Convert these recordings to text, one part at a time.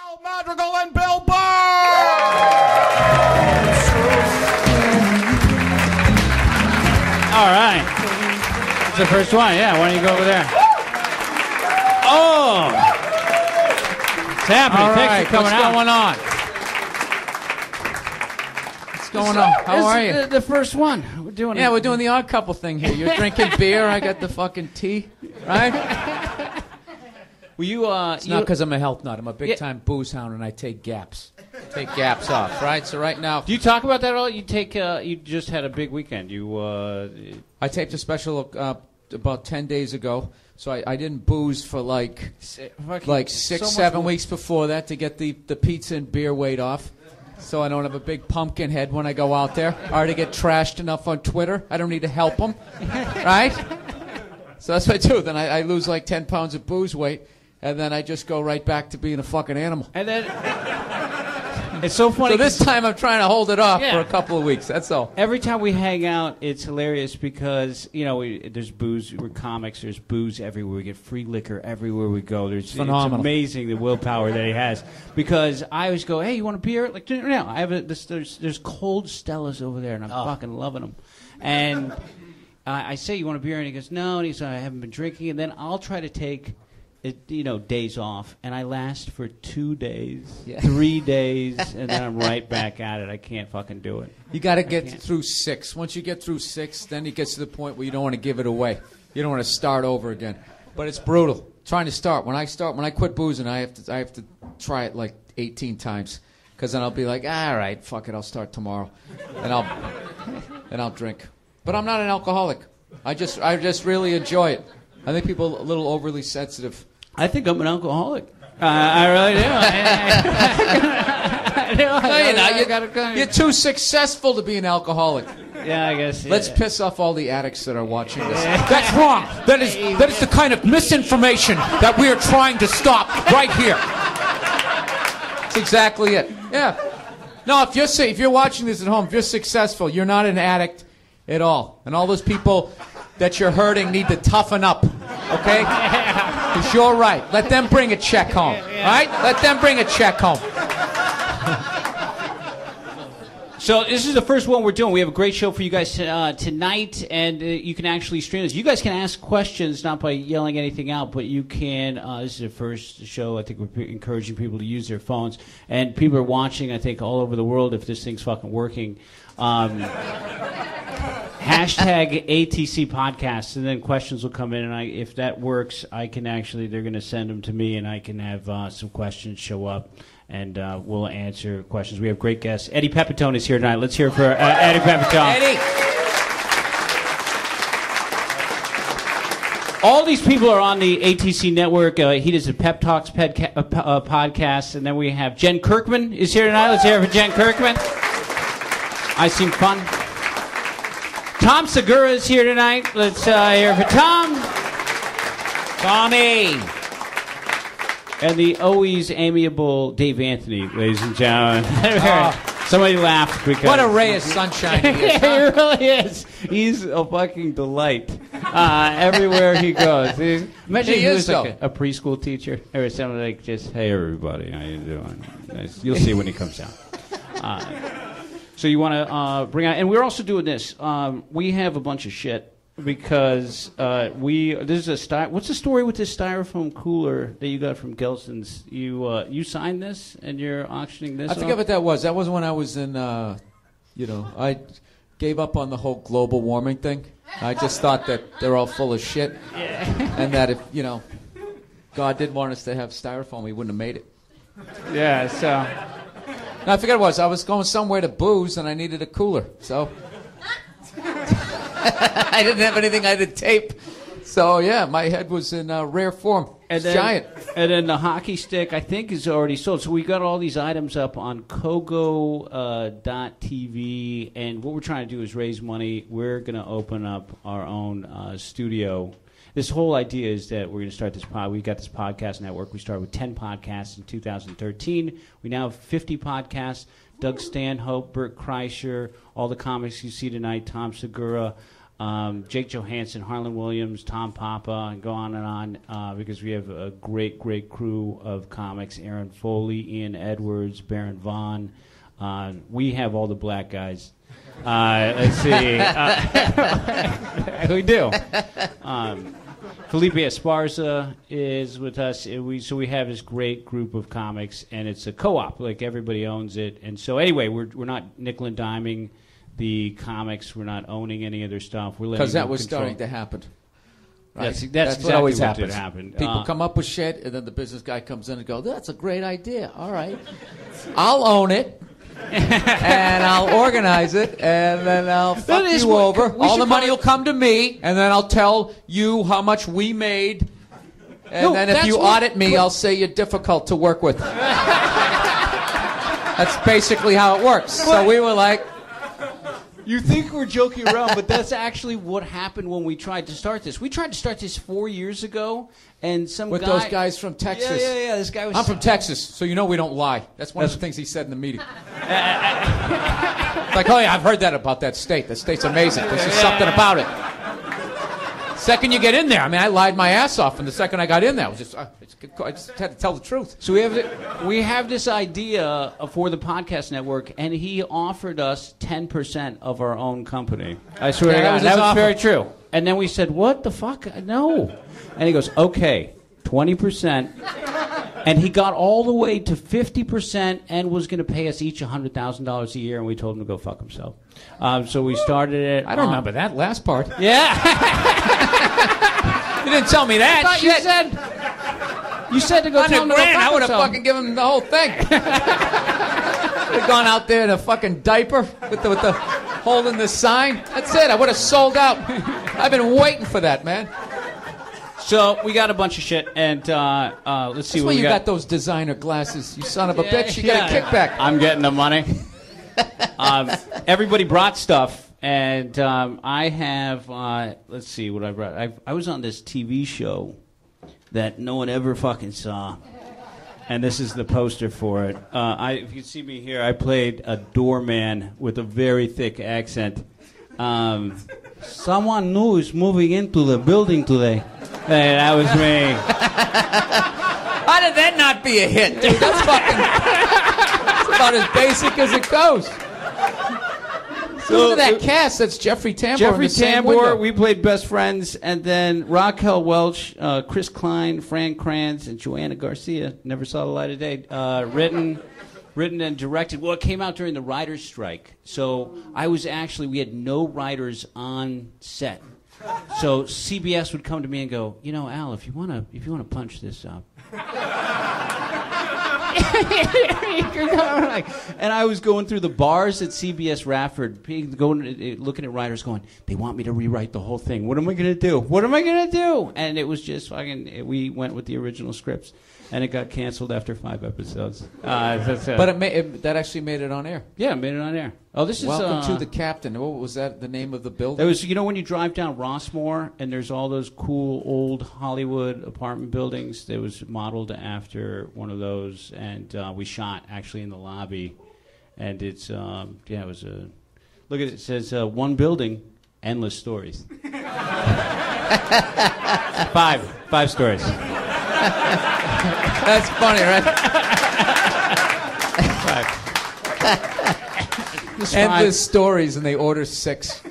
Bill Madrigal and Bill Burr! All right. That's the first one. Yeah, why don't you go over there? Oh! It's happening. All right, Thanks for coming out. What's going on? How are you? The first one. We're doing Yeah, we're doing the odd couple thing here. You're drinking beer, I got the fucking tea, right? Well, It's not because I'm a health nut. I'm a big-time booze hound, and I take gaps. Take gaps off, right? So right now... Do you talk about that at all? You take, you just had a big weekend. I taped a special about 10 days ago, so I didn't booze for like 6-7 weeks before that to get the pizza and beer weight off. So I don't have a big pumpkin head when I go out there. I already get trashed enough on Twitter. I don't need to help them, right? So that's what I do. Then I lose like 10 pounds of booze weight, and then I just go right back to being a fucking animal. And then it's so funny. So this time I'm trying to hold it off for a couple of weeks. That's all. Every time we hang out, it's hilarious because, you know, there's booze. We're comics. There's booze everywhere. We get free liquor everywhere we go. It's amazing the willpower that he has. Because I always go, hey, you want a beer? Like, no, I have there's cold Stellas over there, and I'm fucking loving them. And I say, you want a beer? And he goes, no. And he says, I haven't been drinking. And then I'll try to take days off, and I last for 2 days, 3 days, and then I'm right back at it. I can't fucking do it. You got to get through 6. Once you get through 6, then it gets to the point where you don't want to give it away. You don't want to start over again. But it's brutal. Trying to start. When I quit boozing, I have to try it like 18 times, because then I'll be like, all right, fuck it, I'll start tomorrow, and I'll drink. But I'm not an alcoholic. I just really enjoy it. I think people are a little overly sensitive. I think I'm an alcoholic. I really do. No, you're not. You're too successful to be an alcoholic. Yeah, I guess. Yeah. Let's piss off all the addicts that are watching this. That's wrong. That is the kind of misinformation that we are trying to stop right here. That's exactly it. Yeah. No, if you're watching this at home, if you're successful, you're not an addict at all. And all those people that you're hurting need to toughen up, okay? Because you're right. Let them bring a check home, all right? Let them bring a check home. So this is the first one we're doing. We have a great show for you guys tonight, and you can actually stream this. You guys can ask questions, not by yelling anything out, but you can. This is the first show. I think we're encouraging people to use their phones. And people are watching, I think, all over the world if this thing's fucking working. Hashtag ATC Podcasts, and then questions will come in, and if that works, they're going to send them to me, and I can have some questions show up, and we'll answer questions. We have great guests. Eddie Pepitone is here tonight. Let's hear it for Eddie Pepitone. Eddie! All these people are on the ATC network. He does the Pep Talks podcast, and then we have Jen Kirkman is here tonight. Let's hear it for Jen Kirkman. I seem fun. Tom Segura is here tonight. Let's hear for Tom. Tommy. And the always amiable Dave Anthony, ladies and gentlemen. Somebody laughed because... What a ray of sunshine he is. He really is. He's a fucking delight everywhere he goes. Imagine he was like a preschool teacher or something like just, hey, everybody, how you doing? Nice. You'll see when he comes out. So you want to bring out, and we're also doing this. We have a bunch of shit because this is what's the story with this styrofoam cooler that you got from Gelson's? You signed this and you're auctioning this. I forget what that was. That was when I was in. I gave up on the whole global warming thing. I just thought that they're all full of shit, and that if God did want us to have styrofoam, we wouldn't have made it. Yeah. So. No, I forget what it was. I was going somewhere to booze, and I needed a cooler. So I didn't have anything I had to tape. So, yeah, my head was in rare form. It's giant. And then the hockey stick, I think, is already sold. So we got all these items up on Kogo.tv, and what we're trying to do is raise money. We're going to open up our own studio. This whole idea is that we're going to start this we got this podcast network. We started with 10 podcasts in 2013. We now have 50 podcasts. Doug Stanhope, Bert Kreischer, all the comics you see tonight, Tom Segura, Jake Johansson, Harlan Williams, Tom Papa, and go on, because we have a great, great crew of comics. Aaron Foley, Ian Edwards, Baron Vaughn. We have all the black guys. Let's see. We do. Felipe Esparza is with us. So we have this great group of comics, and it's a co-op. Like, everybody owns it. And so anyway, we're not nickel and diming the comics. We're not owning any of their stuff. Because that was starting to happen. Right? That's exactly what always happens. People come up with shit, and then the business guy comes in and goes, "That's a great idea. All right, I'll own it." And I'll organize it, and then I'll fuck you over. All the money will come to me, and then I'll tell you how much we made. And then if you audit me, I'll say you're difficult to work with. That's basically how it works. So we were like... You think we're joking around, but that's actually what happened when we tried to start this. We tried to start this 4 years ago, and with those guys from Texas. Yeah. This guy was. I'm from Texas, so you know we don't lie. That's one of the things he said in the meeting. It's like, oh yeah, I've heard that about that state. That state's amazing. There's just something about it. Second you get in there, I mean, I lied my ass off, and the second I got in there, I just had to tell the truth. So we have this idea for the podcast network, and he offered us 10% of our own company. I swear to God, that was very true. And then we said, "What the fuck? No." And he goes, "Okay, 20%." And he got all the way to 50% and was going to pay us each $100,000 a year, and we told him to go fuck himself. So we started it. I don't remember that last part. Yeah. You didn't tell me that. Shit. You said to go tell him to go fuck himself. I would have fucking given him the whole thing. Would have gone out there in a fucking diaper with the holding the sign. That's it. I would have sold out. I've been waiting for that, man. So we got a bunch of shit, and let's see what we got. You got those designer glasses, you son of a bitch. You got a kickback. I'm getting the money. Everybody brought stuff. And I have, let's see what I brought. I was on this TV show that no one ever fucking saw. And this is the poster for it. If you see me here, I played a doorman with a very thick accent. Someone new is moving into the building today. Hey, that was me. How did that not be a hit, dude? That's about as basic as it goes. So look at that cast. That's Jeffrey Tambor. Jeffrey Tambor. We played best friends, and then Raquel Welch, Chris Klein, Fran Kranz, and Joanna Garcia. Never saw the light of day. Written and directed. Well, it came out during the writers' strike, so we had no writers on set. So CBS would come to me and go, Al, if you wanna punch this up. And I was going through the bars at CBS Radford, looking at writers going, they want me to rewrite the whole thing. What am I going to do? And it was just we went with the original scripts, and it got canceled after 5 episodes. But that actually made it on air. Yeah, it made it on air. Oh, this is Welcome to the Captain. What was that? The name of the building? It was, when you drive down Rossmore and there's all those cool old Hollywood apartment buildings. It was modeled after one of those, and we shot actually in the lobby. And it's it was a look at it. It says one building, endless stories. 5 stories. That's funny, right? 5. Endless stories, and they order 6.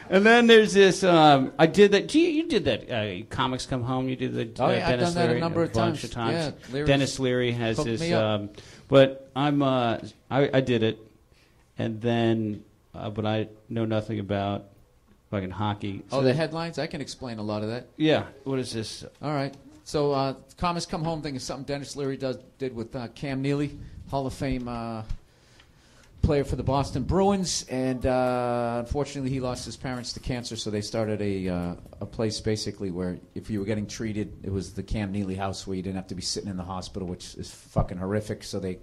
And then there's this. I did that. You did that. Comics Come Home. You did the. I've Dennis done that Leary a number of times. Yeah, Leary's Dennis Leary has this. But I did it, and then, but I know nothing about fucking hockey. So the headlines. I can explain a lot of that. Yeah. What is this? All right. So Comics Come Home thing is something Dennis Leary did with Cam Neely, Hall of Fame player for the Boston Bruins, and unfortunately he lost his parents to cancer, so they started a place basically where if you were getting treated, it was the Cam Neely house where you didn't have to be sitting in the hospital, which is fucking horrific. So they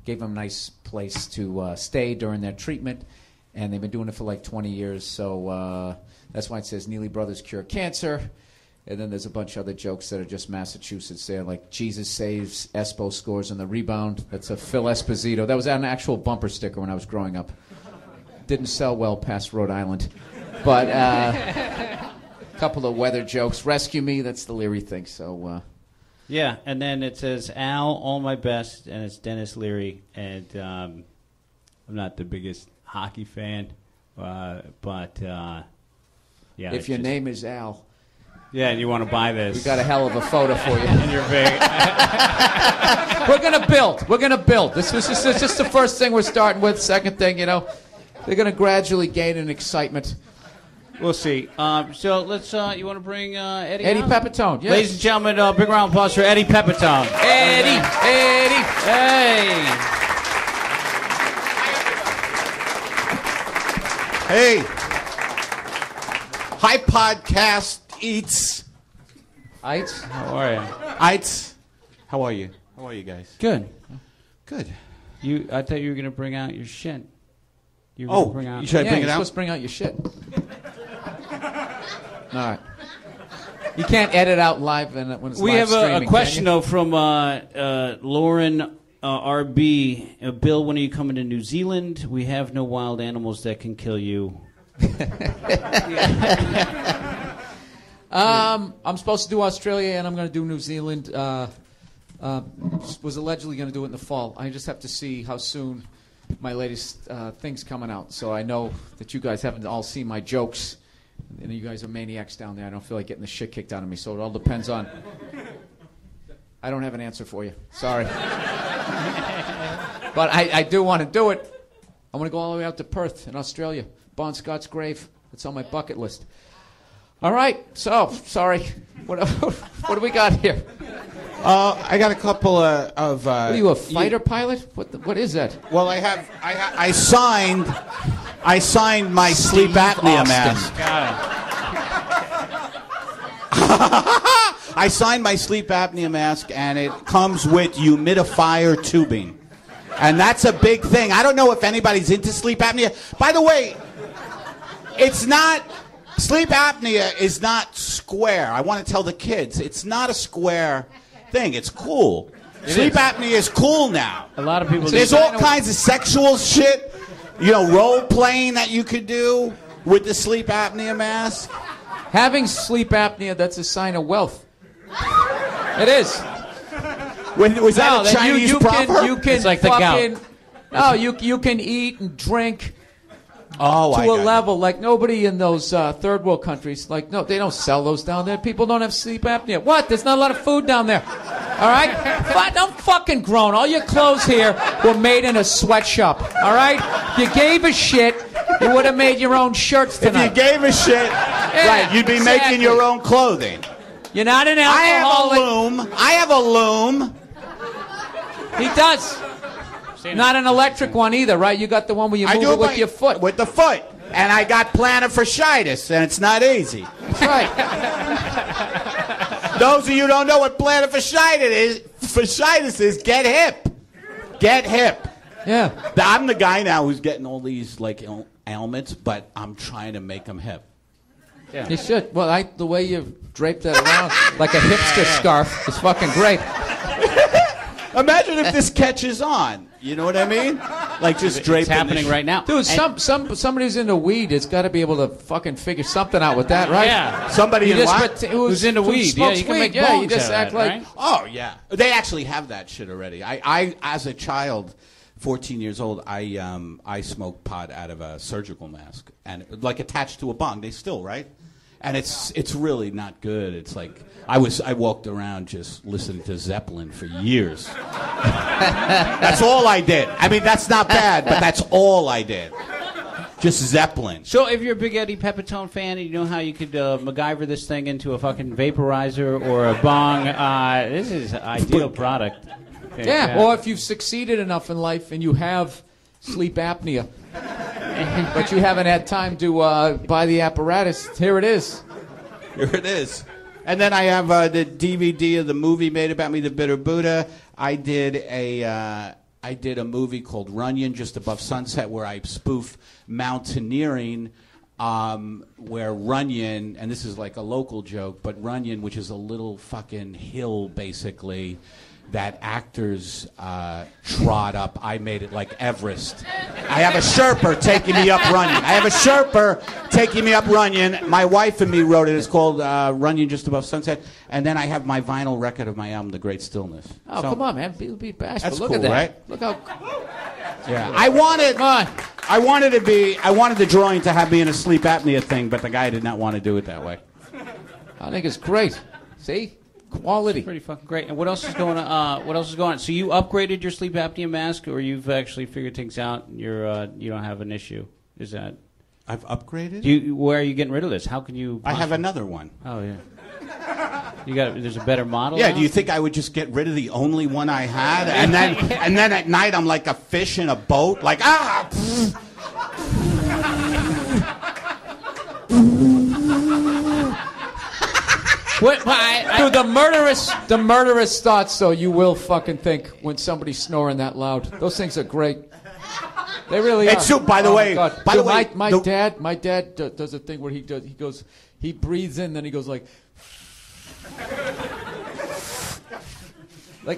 gave him a nice place to stay during their treatment, and they've been doing it for like 20 years. So that's why it says Neely Brothers Cure Cancer. And then there's a bunch of other jokes that are just Massachusetts there, like Jesus saves, Espo scores on the rebound. That's a Phil Esposito. That was an actual bumper sticker when I was growing up. didn't sell well past Rhode Island. But a couple of weather jokes. Rescue me, that's the Leary thing. So yeah, and then it says, Al, all my best, and it's Dennis Leary. And I'm not the biggest hockey fan, but yeah. If your name is Al. Yeah, and you want to buy this. We got a hell of a photo for you. And you're big. We're gonna build. We're gonna build. This was just the first thing we're starting with. Second thing, you know, they're gonna gradually gain in excitement. We'll see. So let's. You want to bring Eddie? Eddie out? Pepitone. Yes. Ladies and gentlemen, big round of applause for Eddie Pepitone. Eddie. Hey. Hey. Hi, podcast eats. Ites. How are you? Ites. How are you? How are you guys? Good. Good. I thought you were going to bring out your shit. Should I bring it out? You're supposed to bring out your shit. All right. You can't edit out live when it's We live have streaming, a question, though, from Lauren R.B. Bill, when are you coming to New Zealand? We have no wild animals that can kill you. I'm supposed to do Australia, and I'm going to do New Zealand. Was allegedly going to do it in the fall. I just have to see how soon my latest thing's coming out. So I know that you guys haven't all seen my jokes. And you guys are maniacs down there. I don't feel like getting the shit kicked out of me. So it all depends on... I don't have an answer for you. Sorry. But I do want to do it. I want to go all the way out to Perth in Australia. Bon Scott's grave. It's on my bucket list. All right. So, sorry. What do we got here? I got a couple of. Are you a fighter pilot? What is that? Well, I signed my sleep apnea mask. I signed my sleep apnea mask, and it comes with humidifier tubing, and that's a big thing. I don't know if anybody's into sleep apnea. By the way, it's not. Sleep apnea is not square. I want to tell the kids, it's not a square thing. It's cool. Sleep apnea is cool now. A lot of people. There's all kinds of sexual shit, role playing that you could do with the sleep apnea mask. Having sleep apnea, that's a sign of wealth. It is. Was that a Chinese proverb? You can it's like the gout. No, you can eat and drink to a level like nobody in those third world countries. Like, no, they don't sell those down there. People don't have sleep apnea. What? There's not a lot of food down there. All right? I'm fucking grown. All your clothes here were made in a sweatshop. All right? If you gave a shit, you would have made your own shirts tonight. If you gave a shit, right, you'd be making your own clothing. You're not an alcoholic. I have a loom. He does. Not an electric one either, right? You got the one where you move it with your foot. With the foot. And I got plantar fasciitis, and it's not easy. That's right. Those of you who don't know what plantar fasciitis is, get hip. Get hip. Yeah. I'm the guy now who's getting all these ailments, but I'm trying to make them hip. Yeah. You should. Well, the way you draped that around like a hipster scarf is fucking great. Imagine if this catches on. You know what I mean? Like just draping. It's happening right now. Dude, somebody who's into weed has got to be able to fucking figure something out with that, right? Yeah. Somebody who's into weed. Yeah, you can make you just act like... Right? Oh, yeah. They actually have that shit already. I as a child, 14 years old, I smoked pot out of a surgical mask. And like attached to a bong. They still, right? And it's really not good. It's like I walked around just listening to Zeppelin for years. That's all I did. I mean, that's not bad, but that's all I did. Just Zeppelin. So if you're a big Eddie Pepitone fan and you know how you could MacGyver this thing into a fucking vaporizer or a bong, this is an ideal product. Okay, yeah, or if you've succeeded enough in life and you have sleep apnea, but you haven't had time to buy the apparatus, here it is. Here it is. And then I have the DVD of the movie made about me, The Bitter Buddha. I did a movie called Runyon, Just Above Sunset, where I spoof mountaineering, where Runyon, and this is like a local joke, but Runyon, which is a little fucking hill, basically, that actors trot up. I made it like Everest. I have a Sherpa taking me up Runyon. My wife and me wrote it. It's called Runyon Just Above Sunset. And then I have my vinyl record of my album, The Great Stillness. Oh, come on, man. Be bashful. That's Look cool, at that. right? Look how... Yeah. I wanted the drawing to have me in a sleep apnea thing, but the guy did not want to do it that way. I think it's great. See? Quality. It's pretty fucking great. And what else is going on? So you upgraded your sleep apnea mask, or you've actually figured things out and you don't have an issue? Is that... I've upgraded? Where are you getting rid of this? How can you... I have another one. Oh, yeah. There's a better model Yeah, now? do you think I would just get rid of the only one I had? And then at night I'm like a fish in a boat? Like, ah! Dude, the murderous thoughts, though, you will fucking think when somebody's snoring that loud. Those things are great. They really are. It's true, by the way. By the way, my dad does a thing where he breathes in, then he goes like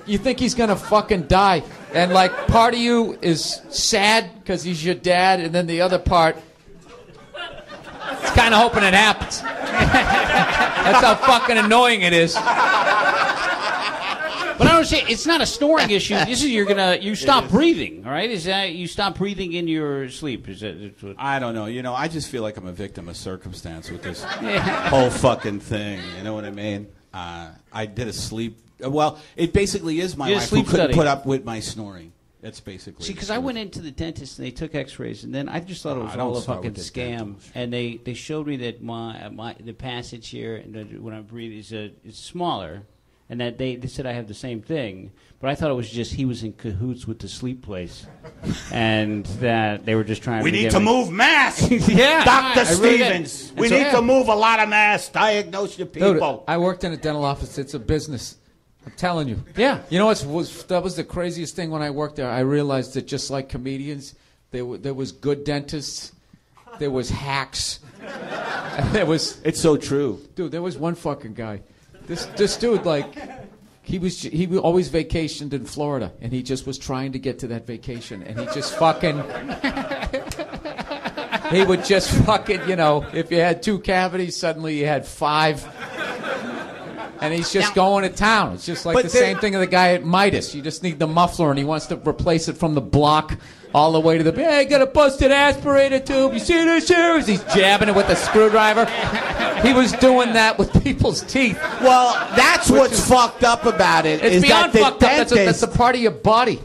you think he's gonna fucking die, and like part of you is sad because he's your dad, and then the other part is kind of hoping it happens. That's how fucking annoying it is. But I don't say it's not a snoring issue. This is you stop breathing, all right? Is that you stop breathing in your sleep? Is that? I don't know. I just feel like I'm a victim of circumstance with this whole fucking thing. You know what I mean? I did a sleep. Well, it basically is my wife who couldn't put up with my snoring. That's basically. See, because I went into the dentist and they took X-rays, and then I just thought it was all a fucking scam. And they showed me that the passage here and when I breathe is smaller, and that they said I have the same thing. But I thought it was just he was in cahoots with the sleep place, and that they were just trying. We need to move masks. Yeah, Dr. Stevens. We need to move a lot of masks. Diagnose your people. Dude, I worked in a dental office. It's a business. I'm telling you. Yeah. You know that was the craziest thing when I worked there. I realized that just like comedians, there was good dentists, there was hacks, and there was... It's so true. Dude, there was one fucking guy. This dude, like, he always vacationed in Florida, and he just was trying to get to that vacation, and he just fucking... he would just fucking, if you had 2 cavities, suddenly you had 5... And he's just going to town. It's just like the same thing of the guy at Midas. You just need the muffler, and he wants to replace it from the block all the way to the... Hey, got a busted aspirator tube. You see this here? He's jabbing it with a screwdriver. He was doing that with people's teeth. Well, that's what's fucked up about it. It's beyond fucked up. That's a part of your body.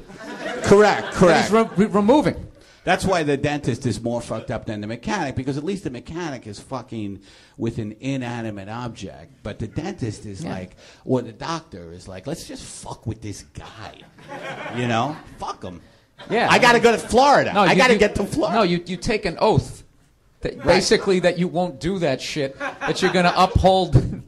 Correct. He's removing. That's why the dentist is more fucked up than the mechanic, because at least the mechanic is fucking with an inanimate object, but the dentist is like, or the doctor is like, let's just fuck with this guy, fuck him. Yeah, I got to go to Florida. No, I got to get to Florida. No, you take an oath, that basically that you won't do that shit, that you're going to uphold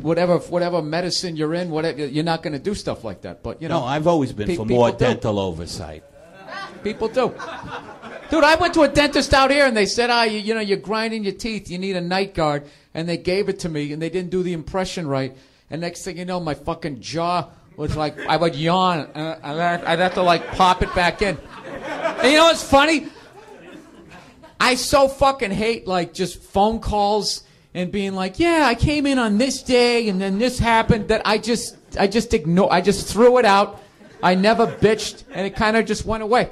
whatever medicine you're in, whatever. You're not going to do stuff like that. But no, I've always been for more dental oversight. People do. Dude, I went to a dentist out here, and they said, you're grinding your teeth. You need a night guard. And they gave it to me, and they didn't do the impression right. And next thing you know, my fucking jaw was like, I would yawn. I'd have to, like, pop it back in. And you know what's funny? I so fucking hate, like, just phone calls and being like, yeah, I came in on this day, and then this happened, that I just threw it out. I never bitched, and it kind of just went away.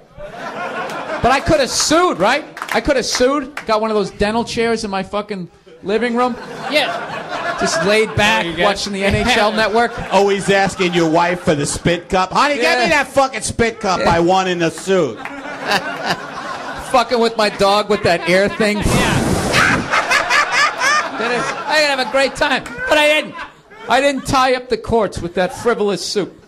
But I could have sued, right? I could have sued. Got one of those dental chairs in my fucking living room. Yeah. Just laid back, watching the NHL network. Always asking your wife for the spit cup. Honey, get me that fucking spit cup I won in the suit. Fucking with my dog with that air thing. Yeah. I had have a great time. But I didn't. I didn't tie up the courts with that frivolous suit.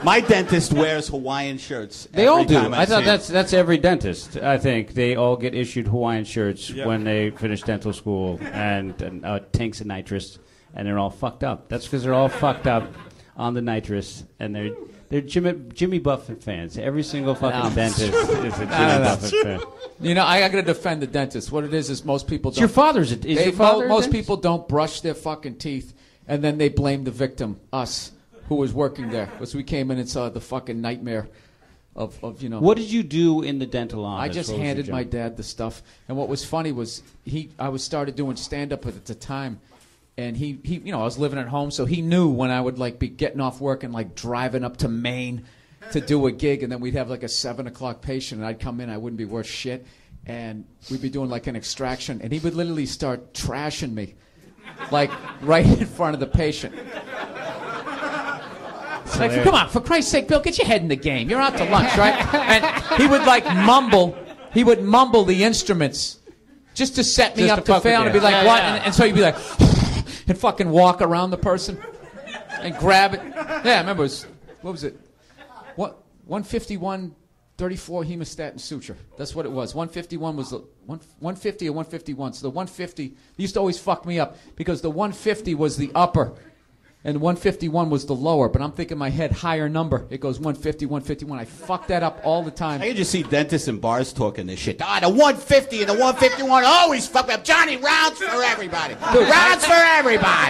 My dentist wears Hawaiian shirts. They all do. I thought that's every dentist. I think they all get issued Hawaiian shirts when they finish dental school and tanks of nitrous, and they're all fucked up. That's because they're all fucked up on the nitrous, and they're Jimmy Buffett fans. Every single fucking dentist is a Jimmy Buffett fan. I got to defend the dentist. What it is most people don't. Your father's your father most people don't brush their fucking teeth, and then they blame the victim, us. who was working there. Because we came in and saw the fucking nightmare of you know. What did you do in the dental office? I just handed my dad the stuff. And what was funny was I started doing stand-up at the time. And he, you know, I was living at home, so he knew when I would like be getting off work and like driving up to Maine to do a gig, and then we'd have like a 7 o'clock patient, and I'd come in, I wouldn't be worth shit, and we'd be doing like an extraction, and he would literally start trashing me, like right in front of the patient. It's like, come on, for Christ's sake, Bill, get your head in the game. You're out to lunch, right? And he would like mumble. He would mumble the instruments just to set me up to fail, and be like, what? And so he'd be like. And fucking walk around the person and grab it. Yeah, I remember what was it? 151, 34 hemostatin suture. That's what it was. 151 was the 150 or 151. So the 150 used to always fuck me up because the 150 was the upper and 151 was the lower. But I'm thinking in my head, higher number. It goes 150, 151. I fuck that up all the time. I can just see dentists in bars talking this shit. The 150 and the 151 always fuck me up. Johnny, rounds for everybody. Rounds for everybody.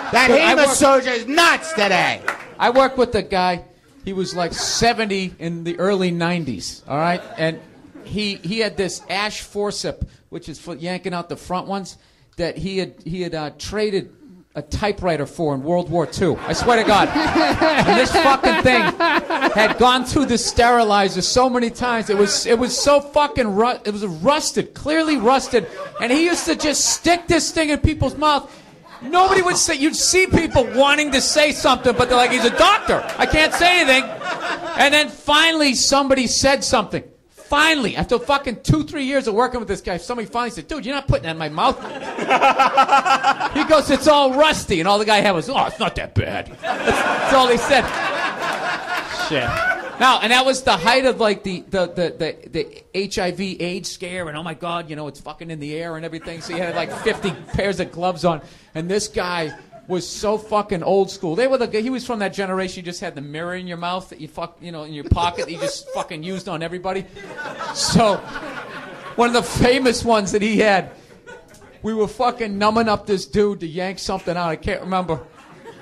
That hema surgeon is nuts today. I worked with a guy. He was like 70 in the early 90s, all right? And he had this ash forceps, which is for yanking out the front ones, that he had traded a typewriter for in World War II. I swear to God. And this fucking thing had gone through the sterilizer so many times. It was so fucking it was rusted, clearly rusted. And he used to just stick this thing in people's mouth. Nobody would say. You'd see people wanting to say something, but they're like, he's a doctor. I can't say anything. And then finally somebody said something. Finally, after fucking 2-3 years of working with this guy, somebody finally said, dude, you're not putting that in my mouth. He goes, it's all rusty. And all the guy had was, oh, it's not that bad. That's all he said. Shit. Now, and that was the height of like the HIV AIDS scare, and oh my God, you know, it's fucking in the air and everything. So you had like 50 pairs of gloves on. And this guy was so fucking old school. He was from that generation. You just had the mirror in your mouth that you in your pocket that you just fucking used on everybody. So one of the famous ones that he had, we were fucking numbing up this dude to yank something out. I can't remember.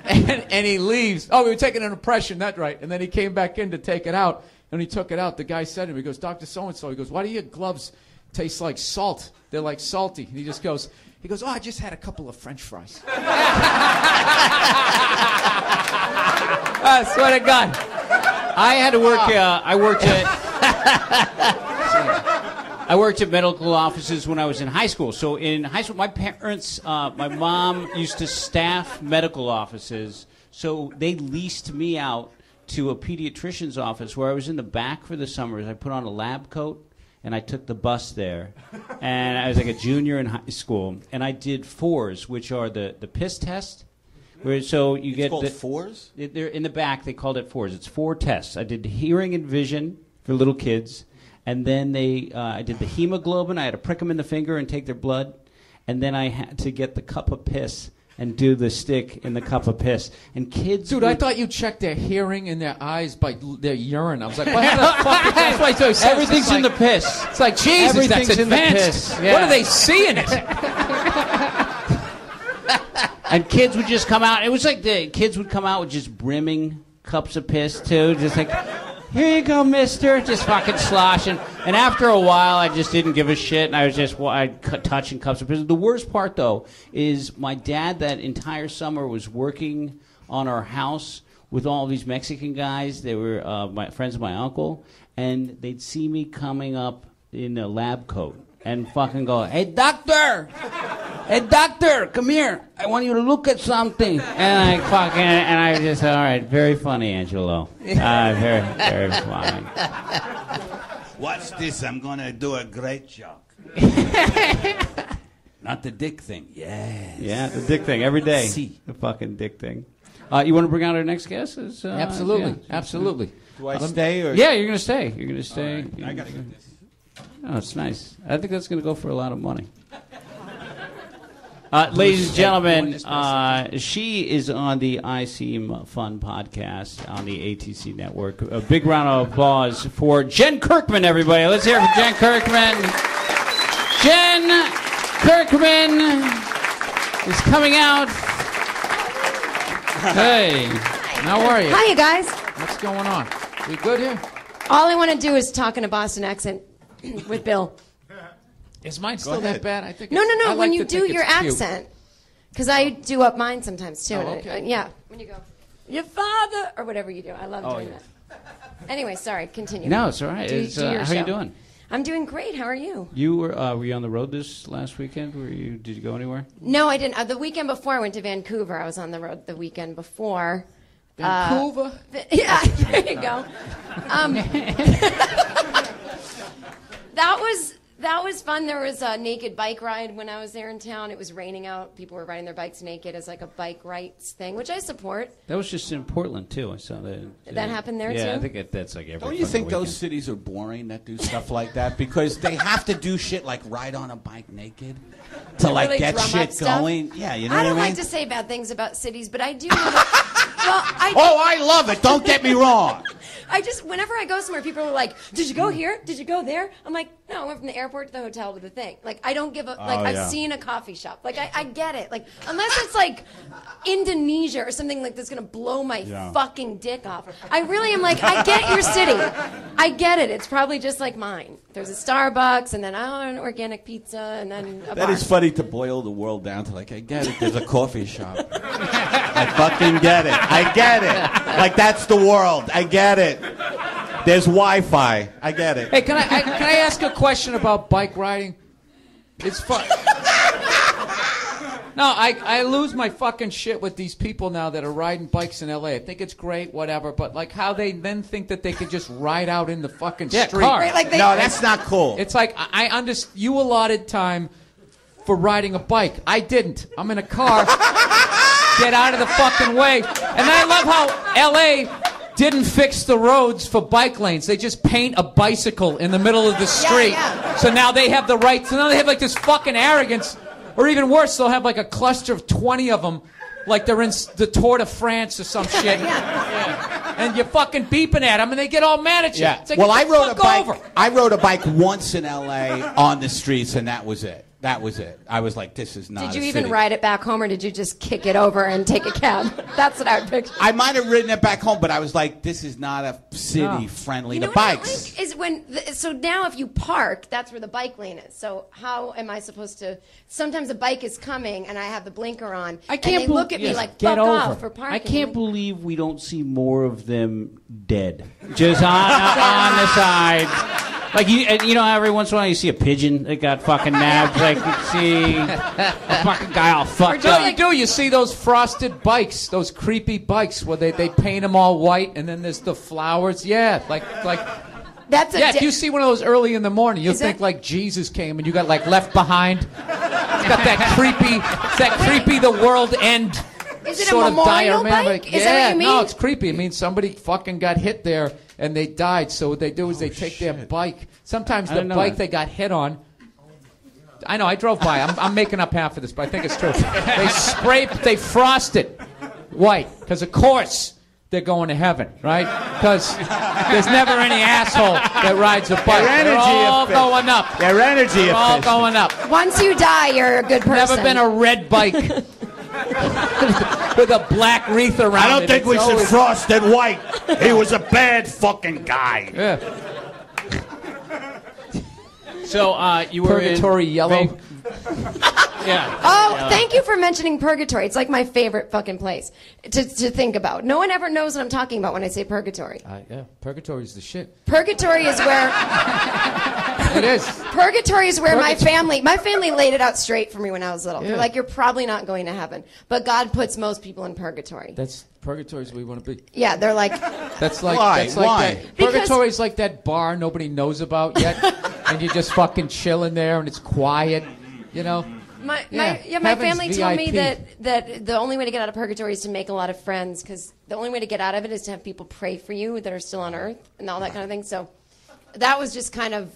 And he leaves. Oh, we were taking an impression, that's right. And then he came back in to take it out. And when he took it out, the guy said to him, he goes, Dr. So-and-so, he goes, why do your gloves taste like salt? They're like salty. And he goes, oh, I just had a couple of French fries. I swear to God. I had to work, I worked at medical offices when I was in high school. So in high school, my parents, my mom used to staff medical offices. So they leased me out to a pediatrician's office where I was in the back for the summers. I put on a lab coat, and I took the bus there. And I was like a junior in high school. And I did fours, which are the piss test. So you get called fours? They're in the back. They called it fours. It's 4 tests. I did hearing and vision for little kids. And then I did the hemoglobin. I had to prick them in the finger and take their blood. And then I had to get the cup of piss and do the stick in the cup of piss. And kids... Dude, I thought you checked their hearing and their eyes by their urine. I was like, what the fuck is that? That's why everything's in the piss. It's like, Jesus, that's advanced. In the piss. Yeah. What do they see in it? And kids would just come out. It was like the kids would come out with just brimming cups of piss, too. Just like... Here you go, mister. Just fucking sloshing. And after a while, I just didn't give a shit, and I was just touching cups of piss. The worst part, though, is my dad that entire summer was working on our house with all these Mexican guys. They were my friends of my uncle, and they'd see me coming up in a lab coat and fucking go, hey, doctor, come here. I want you to look at something. And I just, all right, very funny, Angelo. Very, very funny. Watch this. I'm going to do a great joke. Not the dick thing. Yes. Yeah, the dick thing every day. See. The fucking dick thing. You want to bring out our next guest? Absolutely. Yeah. Absolutely. Do I stay? Or? Yeah, you're going to stay. You're going to stay. Right. I got to get this. Oh, it's nice. I think that's going to go for a lot of money. Ladies and gentlemen, she is on the I Seem Fun podcast on the ATC network. A big round of applause for Jen Kirkman, everybody. Let's hear it for Jen Kirkman. Jen Kirkman is coming out. Hey. How are you? Hi, you guys. What's going on? We good here? All I want to do is talk in a Boston accent with Bill. Is mine still that bad? I think. No. I When like you to do think your it's cute. accent, because I do up mine sometimes too. Oh, okay. Yeah. When you go, your father, or whatever you do, I love doing that. Anyway, sorry. Continue. No, it's all right. Do your how show. you doing? I'm doing great. How are you? You were you on the road this last weekend? Did you go anywhere? No, I didn't. The weekend before, I went to Vancouver. I was on the road the weekend before. Vancouver? Yeah, there you go. That was fun. There was a naked bike ride when I was there in town. It was raining out. People were riding their bikes naked as like a bike rights thing, which I support. That was just in Portland too. I saw that. Did that happen there too? Yeah, I think that's like every. Don't you think weekend. those cities are boring that do stuff like that? Because they have to do shit like ride on a bike naked to like really get drum up shit stuff? going. Yeah, you know I what I don't mean? like to say bad things about cities, but I do. I love it. Don't get me wrong. Whenever I go somewhere, people are like, "Did you go here? Did you go there?" I'm like, "No, I went from the airport to the hotel with the thing." Like, I don't give a I've seen a coffee shop. Like, I get it. Like, unless it's like Indonesia or something like that's gonna blow my fucking dick off. I really am like, I get your city. I get it. It's probably just like mine. There's a Starbucks, and then an organic pizza, and then a That bar. is funny to boil the world down to like, I get it. There's a coffee shop. I fucking get it. I get it. Like that's the world. I get it. There's Wi-Fi. I get it. Hey, can I ask a question about bike riding? It's fun. No, I lose my fucking shit with these people now that are riding bikes in L.A. I think it's great, whatever, but like how they then think that they could just ride out in the fucking street. Right, like No, that's not cool. It's like I understand you allotted time for riding a bike. I didn't. I'm in a car. Get out of the fucking way. And I love how L.A. didn't fix the roads for bike lanes. They just paint a bicycle in the middle of the street. Yeah. So now they have the right. So now they have like this fucking arrogance. Or even worse, they'll have like a cluster of 20 of them, like they're in the Tour de France or some shit. And you're fucking beeping at them, and they get all mad at you. Yeah. It's like, Well, get I the rode a fuck bike. over. I rode a bike once in L.A. on the streets, and that was it. That was it. I was like, this is not. Did you a even city. ride it back home, or did you just kick it over and take a cab? That's what I would picture. I might have ridden it back home, but I was like, this is not a city friendly to what bikes. I like is when so now if you park, that's where the bike lane is. So how am I supposed to? Sometimes a bike is coming and I have the blinker on. I can't and they look at me like get fuck over. off for parking. I can't believe we don't see more of them dead, just on the side. Like you know, every once in a while you see a pigeon that got fucking nabbed. Like you see a fucking guy all fucked up. You do. You see those frosted bikes, those creepy bikes where they paint them all white, and then there's the flowers. Yeah, like. That's If you see one of those early in the morning, you'll think like Jesus came and you got like left behind. It's got that creepy, the world end. Is it sort a of memorial dioramic. bike? Is that what you mean? No, it's creepy. It means somebody fucking got hit there and they died. So what they do is they take their bike. Sometimes the bike they got hit on. I know, I drove by. I'm making up half of this, but I think it's true. They frost it white because, of course, they're going to heaven, right? Because there's never any asshole that rides a bike. They're all going up. Their energy They're all going up. Once you die, you're a good person. Never been a red bike with a black wreath around it. I don't think we should frost it white. He was a bad fucking guy. Yeah. So you were Purgatory in yellow. Yeah. Oh, thank you for mentioning Purgatory. It's like my favorite fucking place to think about. No one ever knows what I'm talking about when I say Purgatory. Yeah, Purgatory's the shit. Purgatory is where It is. Purgatory is where my family laid it out straight for me when I was little. They're like, you're probably not going to heaven, but God puts most people in purgatory. That's Purgatory's where we want to be. Yeah, they're like. That's like Why? That's like Why? that. Purgatory's like that bar nobody knows about yet, and you're just fucking chilling there, and it's quiet, you know. My Heaven's family told me VIP. that the only way to get out of purgatory is to make a lot of friends, because the only way to get out of it is to have people pray for you that are still on earth and all that kind of thing. So that was just kind of,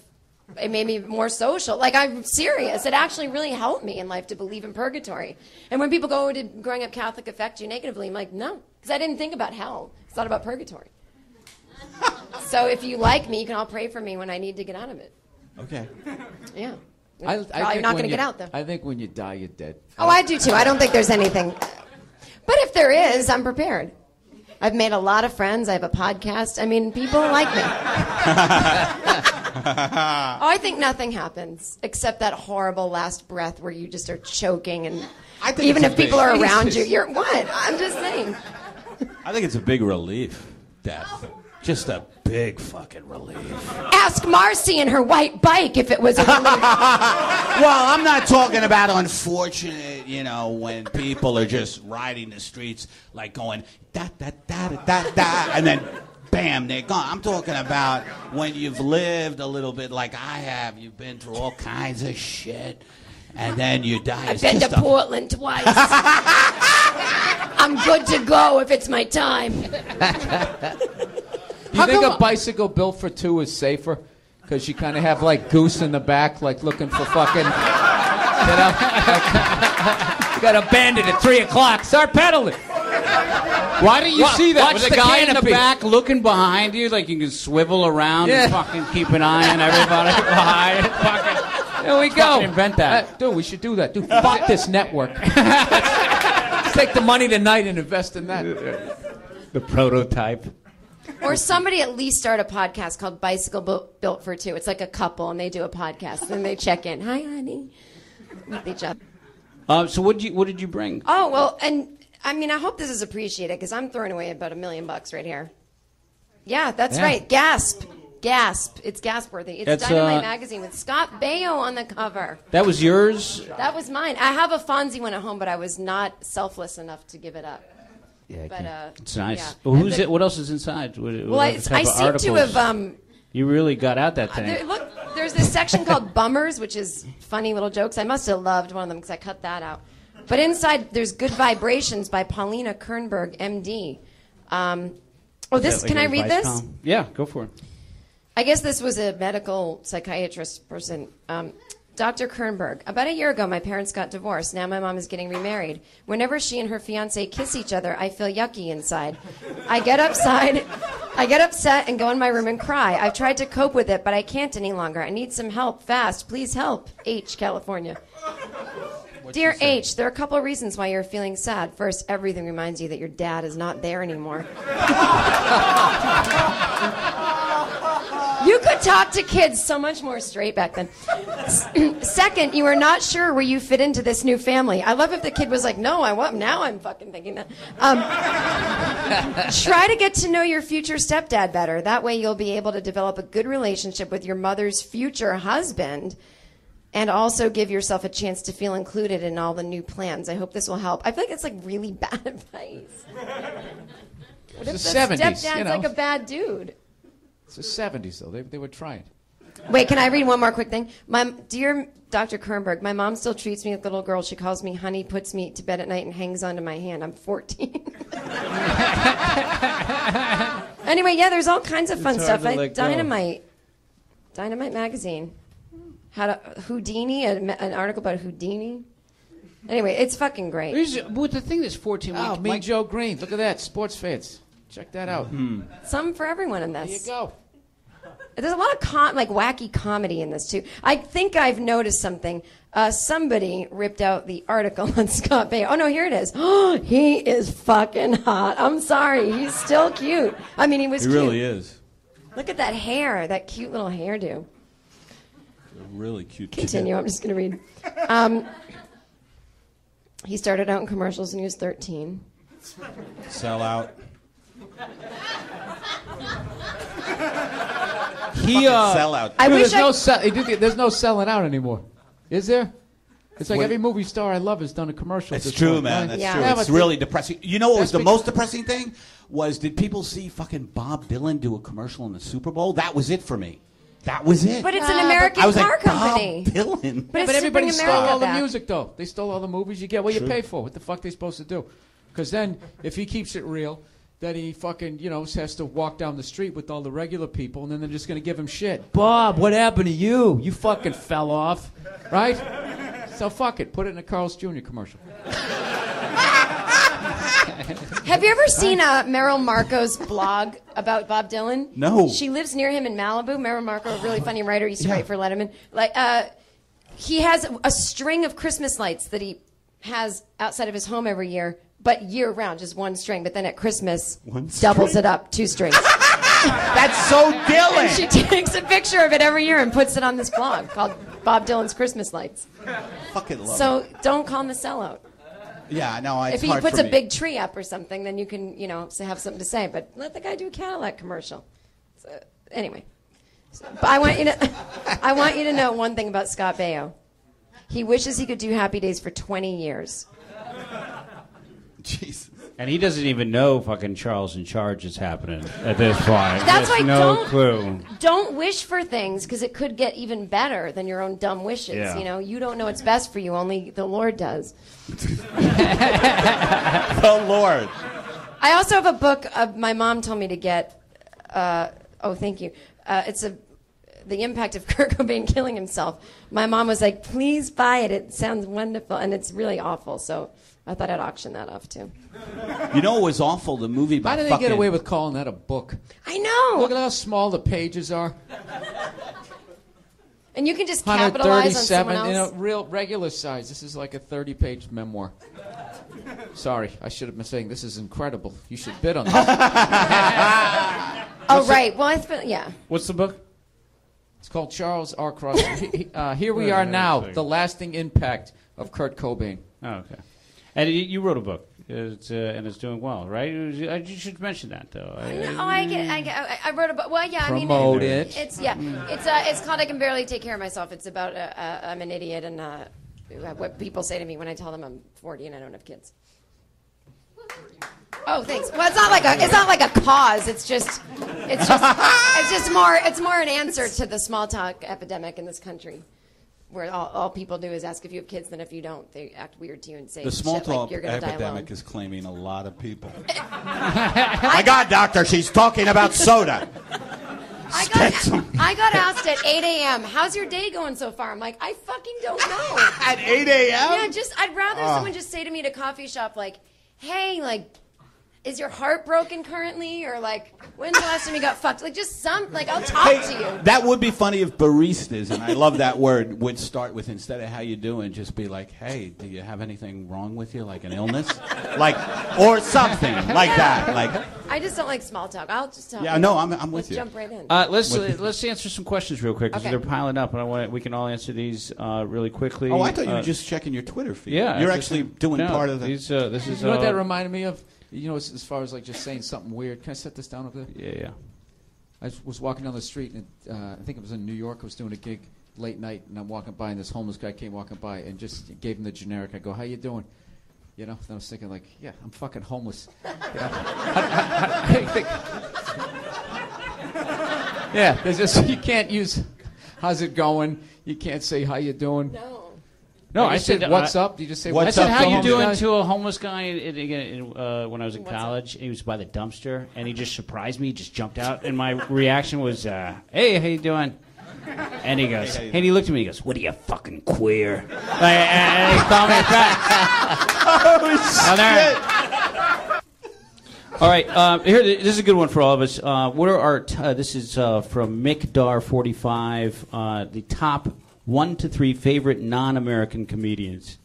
it made me more social. Like, I'm serious. It actually really helped me in life to believe in purgatory. And when people go, did growing up Catholic affect you negatively? I'm like, no, because I didn't think about hell. I thought about purgatory. So if you like me, you can all pray for me when I need to get out of it. Okay. Yeah. I Probably think not when going to you- get out, though. I think when you die, you're dead. Oh, I do too. I don't think there's anything. But if there is, I'm prepared. I've made a lot of friends. I have a podcast. I mean, people like me. I think nothing happens except that horrible last breath where you just are choking, and even if people are around you, you're what? I'm just saying. I think it's a big relief, death. Just a big fucking relief. Ask Marcy and her white bike if it was a relief. Well, I'm not talking about unfortunate, when people are just riding the streets like going da da da da da da, and then bam, they're gone. I'm talking about when you've lived a little bit like I have. You've been through all kinds of shit, and then you die. I've been to Portland twice. I'm good to go if it's my time. Do you think a bicycle built for two is safer? Because you kind of have like Goose in the back, like looking for fucking. You got a bandit at 3 o'clock. Start pedaling. Why don't you see that? With a guy in the back looking behind you, like you can swivel around and fucking keep an eye on everybody behind. There we go. Invent that. Dude, we should do that. Dude, fuck this network. Let's take the money tonight and invest in that. The prototype. Or somebody at least start a podcast called Bicycle Built for Two. It's like a couple, and they do a podcast, and they check in. Hi, honey. With each other. So what did you bring? Oh, well, and I mean, I hope this is appreciated, because I'm throwing away about $1 million right here. Yeah, that's right. Gasp. Gasp. It's gasp worthy. It's Dynamite Magazine with Scott Baio on the cover. That was yours? That was mine. I have a Fonzie one at home, but I was not selfless enough to give it up. Yeah, but, it's nice. Yeah. Well, who's it? What else is inside? I seem to have. You really got out that thing. Look, there's this section called Bummers, which is funny little jokes. I must have loved one of them because I cut that out. But inside, there's Good Vibrations by Paulina Kernberg, M.D. Can I read this? Column? Yeah, go for it. I guess this was a medical psychiatrist person. Dr. Kernberg, about a year ago, my parents got divorced. Now my mom is getting remarried. Whenever she and her fiance kiss each other, I feel yucky inside. I get upset and go in my room and cry. I've tried to cope with it, but I can't any longer. I need some help, fast. Please help. H, California. Dear H, there are a couple of reasons why you're feeling sad. First, everything reminds you that your dad is not there anymore. You could talk to kids so much more straight back then. Second, you are not sure where you fit into this new family. I love if the kid was like, no, I won't. Now I'm fucking thinking that. Try to get to know your future stepdad better. That way you'll be able to develop a good relationship with your mother's future husband and also give yourself a chance to feel included in all the new plans. I hope this will help. I feel like it's like really bad advice. What if the 70s, stepdad's like a bad dude? It's the 70s, though. They were trying. Wait, can I read one more quick thing? Dear Dr. Kernberg, my mom still treats me like a little girl. She calls me honey, puts me to bed at night, and hangs onto my hand. I'm 14. Anyway, yeah, there's all kinds of fun stuff. Dynamite Magazine. Houdini, an article about Houdini. Anyway, it's fucking great. But the thing that's 14 weeks. Oh, Mean Joe Green. Look at that. Sports fans. Check that out. Some for everyone in this. There you go. There's a lot of wacky comedy in this, too. I think I've noticed something. Somebody ripped out the article on Scott Baio. Oh, no, here it is. Oh, he is fucking hot. I'm sorry. He's still cute. I mean, he was cute. He really is. Look at that hair, that cute little hairdo. Really cute. Continue. I'm just going to read. He started out in commercials when he was 13. Sell out. Sell out. There's no selling out anymore. Is there? It's like every movie star I love has done a commercial. It's true, man. That's true. It's really depressing. You know what was the most depressing thing? Did people see fucking Bob Dylan do a commercial in the Super Bowl? That was it for me. That was it. But it's an American car company. Bob Dylan. But everybody stole all the music, though. They stole all the movies. You get what you pay for. What the fuck are they supposed to do? Because then, if he keeps it real, then he fucking, has to walk down the street with all the regular people, and then they're just going to give him shit. Bob, what happened to you? You fucking fell off. Right? So fuck it. Put it in a Carl's Jr. commercial. Have you ever seen Meryl Marco's blog about Bob Dylan? No. She lives near him in Malibu. Meryl Marco, a really funny writer, used to write for Letterman. He has a string of Christmas lights that he has outside of his home every year, but year round, just one string. But then at Christmas, doubles it up, 2 strings. That's so Dylan. And she takes a picture of it every year and puts it on this blog called Bob Dylan's Christmas Lights. Fucking love So it. don't call him a sellout. Yeah, no, it's if he hard puts for a me. big tree up or something, then you can, have something to say. But let the guy do a Cadillac commercial. So, anyway, but I want you to know one thing about Scott Baio. He wishes he could do Happy Days for 20 years. Jesus. And he doesn't even know fucking Charles in Charge is happening at this point. That's why no clue. Don't wish for things because it could get even better than your own dumb wishes. Yeah. You don't know what's best for you. Only the Lord does. The Lord. I also have a book. My mom told me to get. Thank you. It's the impact of Kurt Cobain killing himself. My mom was like, "Please buy it. It sounds wonderful," and it's really awful. So I thought I'd auction that off too. You know what was awful? The movie about How did they get away with calling that a book? I know. Look at how small the pages are. And you can just capitalize on someone 137 else. in a real regular size. This is like a 30-page memoir. Sorry, I should have been saying this is incredible. You should bid on this. Right. Well, it's been, yeah. What's the book? It's called Charles R. Cross. Here we are now, the lasting impact of Kurt Cobain. Oh, okay. And you wrote a book, and it's doing well, right? You should mention that, though. I wrote a book. Well, yeah. Promote it. It's called I Can Barely Take Care of Myself. It's about I'm an idiot and what people say to me when I tell them I'm 40 and I don't have kids. Oh, thanks. Well, it's not like a cause. It's just more an answer to the small talk epidemic in this country, where all people do is ask if you have kids. Then if you don't, they act weird to you and say the small shit talk like you're gonna die alone. epidemic is claiming a lot of people. My God, doctor, she's talking about soda. I got asked at 8 a.m., how's your day going so far? I'm like, I fucking don't know. At 8 a.m.? Yeah, I'd rather someone just say to me at a coffee shop, like, hey, like, is your heart broken currently? Or, like, when's the last time you got fucked? Like, just I'll talk to you. That would be funny if baristas, and I love that word, would start with, instead of how you doing, just be like, hey, do you have anything wrong with you, like an illness? Or something like that. Like, I just don't like small talk. I'll just talk. Yeah, no, I'm with you. Let's jump right in. Let's answer some questions real quick, because Okay. they're piling up, and we can all answer these really quickly. Oh, I thought you were just checking your Twitter feed. Yeah. You're actually doing part of the... This is, You know what that reminded me of? As far as like just saying something weird. Can I set this down over there? Yeah. I was walking down the street, and I think it was in New York. I was doing a gig late night, and I'm walking by, and this homeless guy came walking by and just gave him the generic. I go, how you doing? Then I was thinking, like, yeah, I'm fucking homeless. I think, yeah, there's just, you can't use, how's it going? You can't say, how you doing? No, I said, what's up? You just say, I said, how you doing guy? to a homeless guy when I was in college. He was by the dumpster, and he just surprised me. He just jumped out, and my reaction was, hey, how you doing? And he goes, and he looked at me, he goes, what are you, fucking queer? And he called me a fat. All right, here. This is a good one for all of us. What are our? This is from Mick Dar 45. The top 1 to 3 favorite non-American comedians.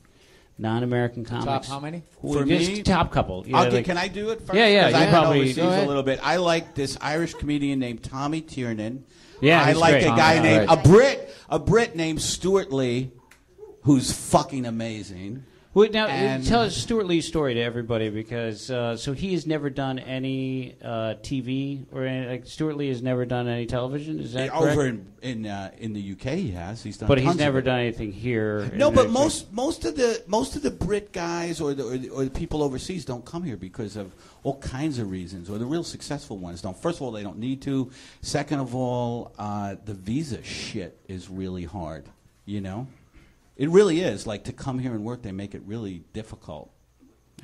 Non-American comics. Top how many? For me, top couple. can I do it first? Yeah. I probably overseas a little bit. I like this Irish comedian named Tommy Tiernan. Yeah, I he's like great. a guy named Right. a Brit named Stuart Lee, who's fucking amazing. Well, now, And- tell us Stuart Lee's story to everybody, because so he has never done any TV or any, like Stuart Lee has never done any television. Is that correct? Over in the UK, he has. He's done, But he's tons of never it. done anything here. No, in but the- most of the Brit guys or the people overseas don't come here because of all kinds of reasons, or the real successful ones don't. First of all, they don't need to. Second of all, the visa shit is really hard. It really is. Like, to come here and work, they make it really difficult.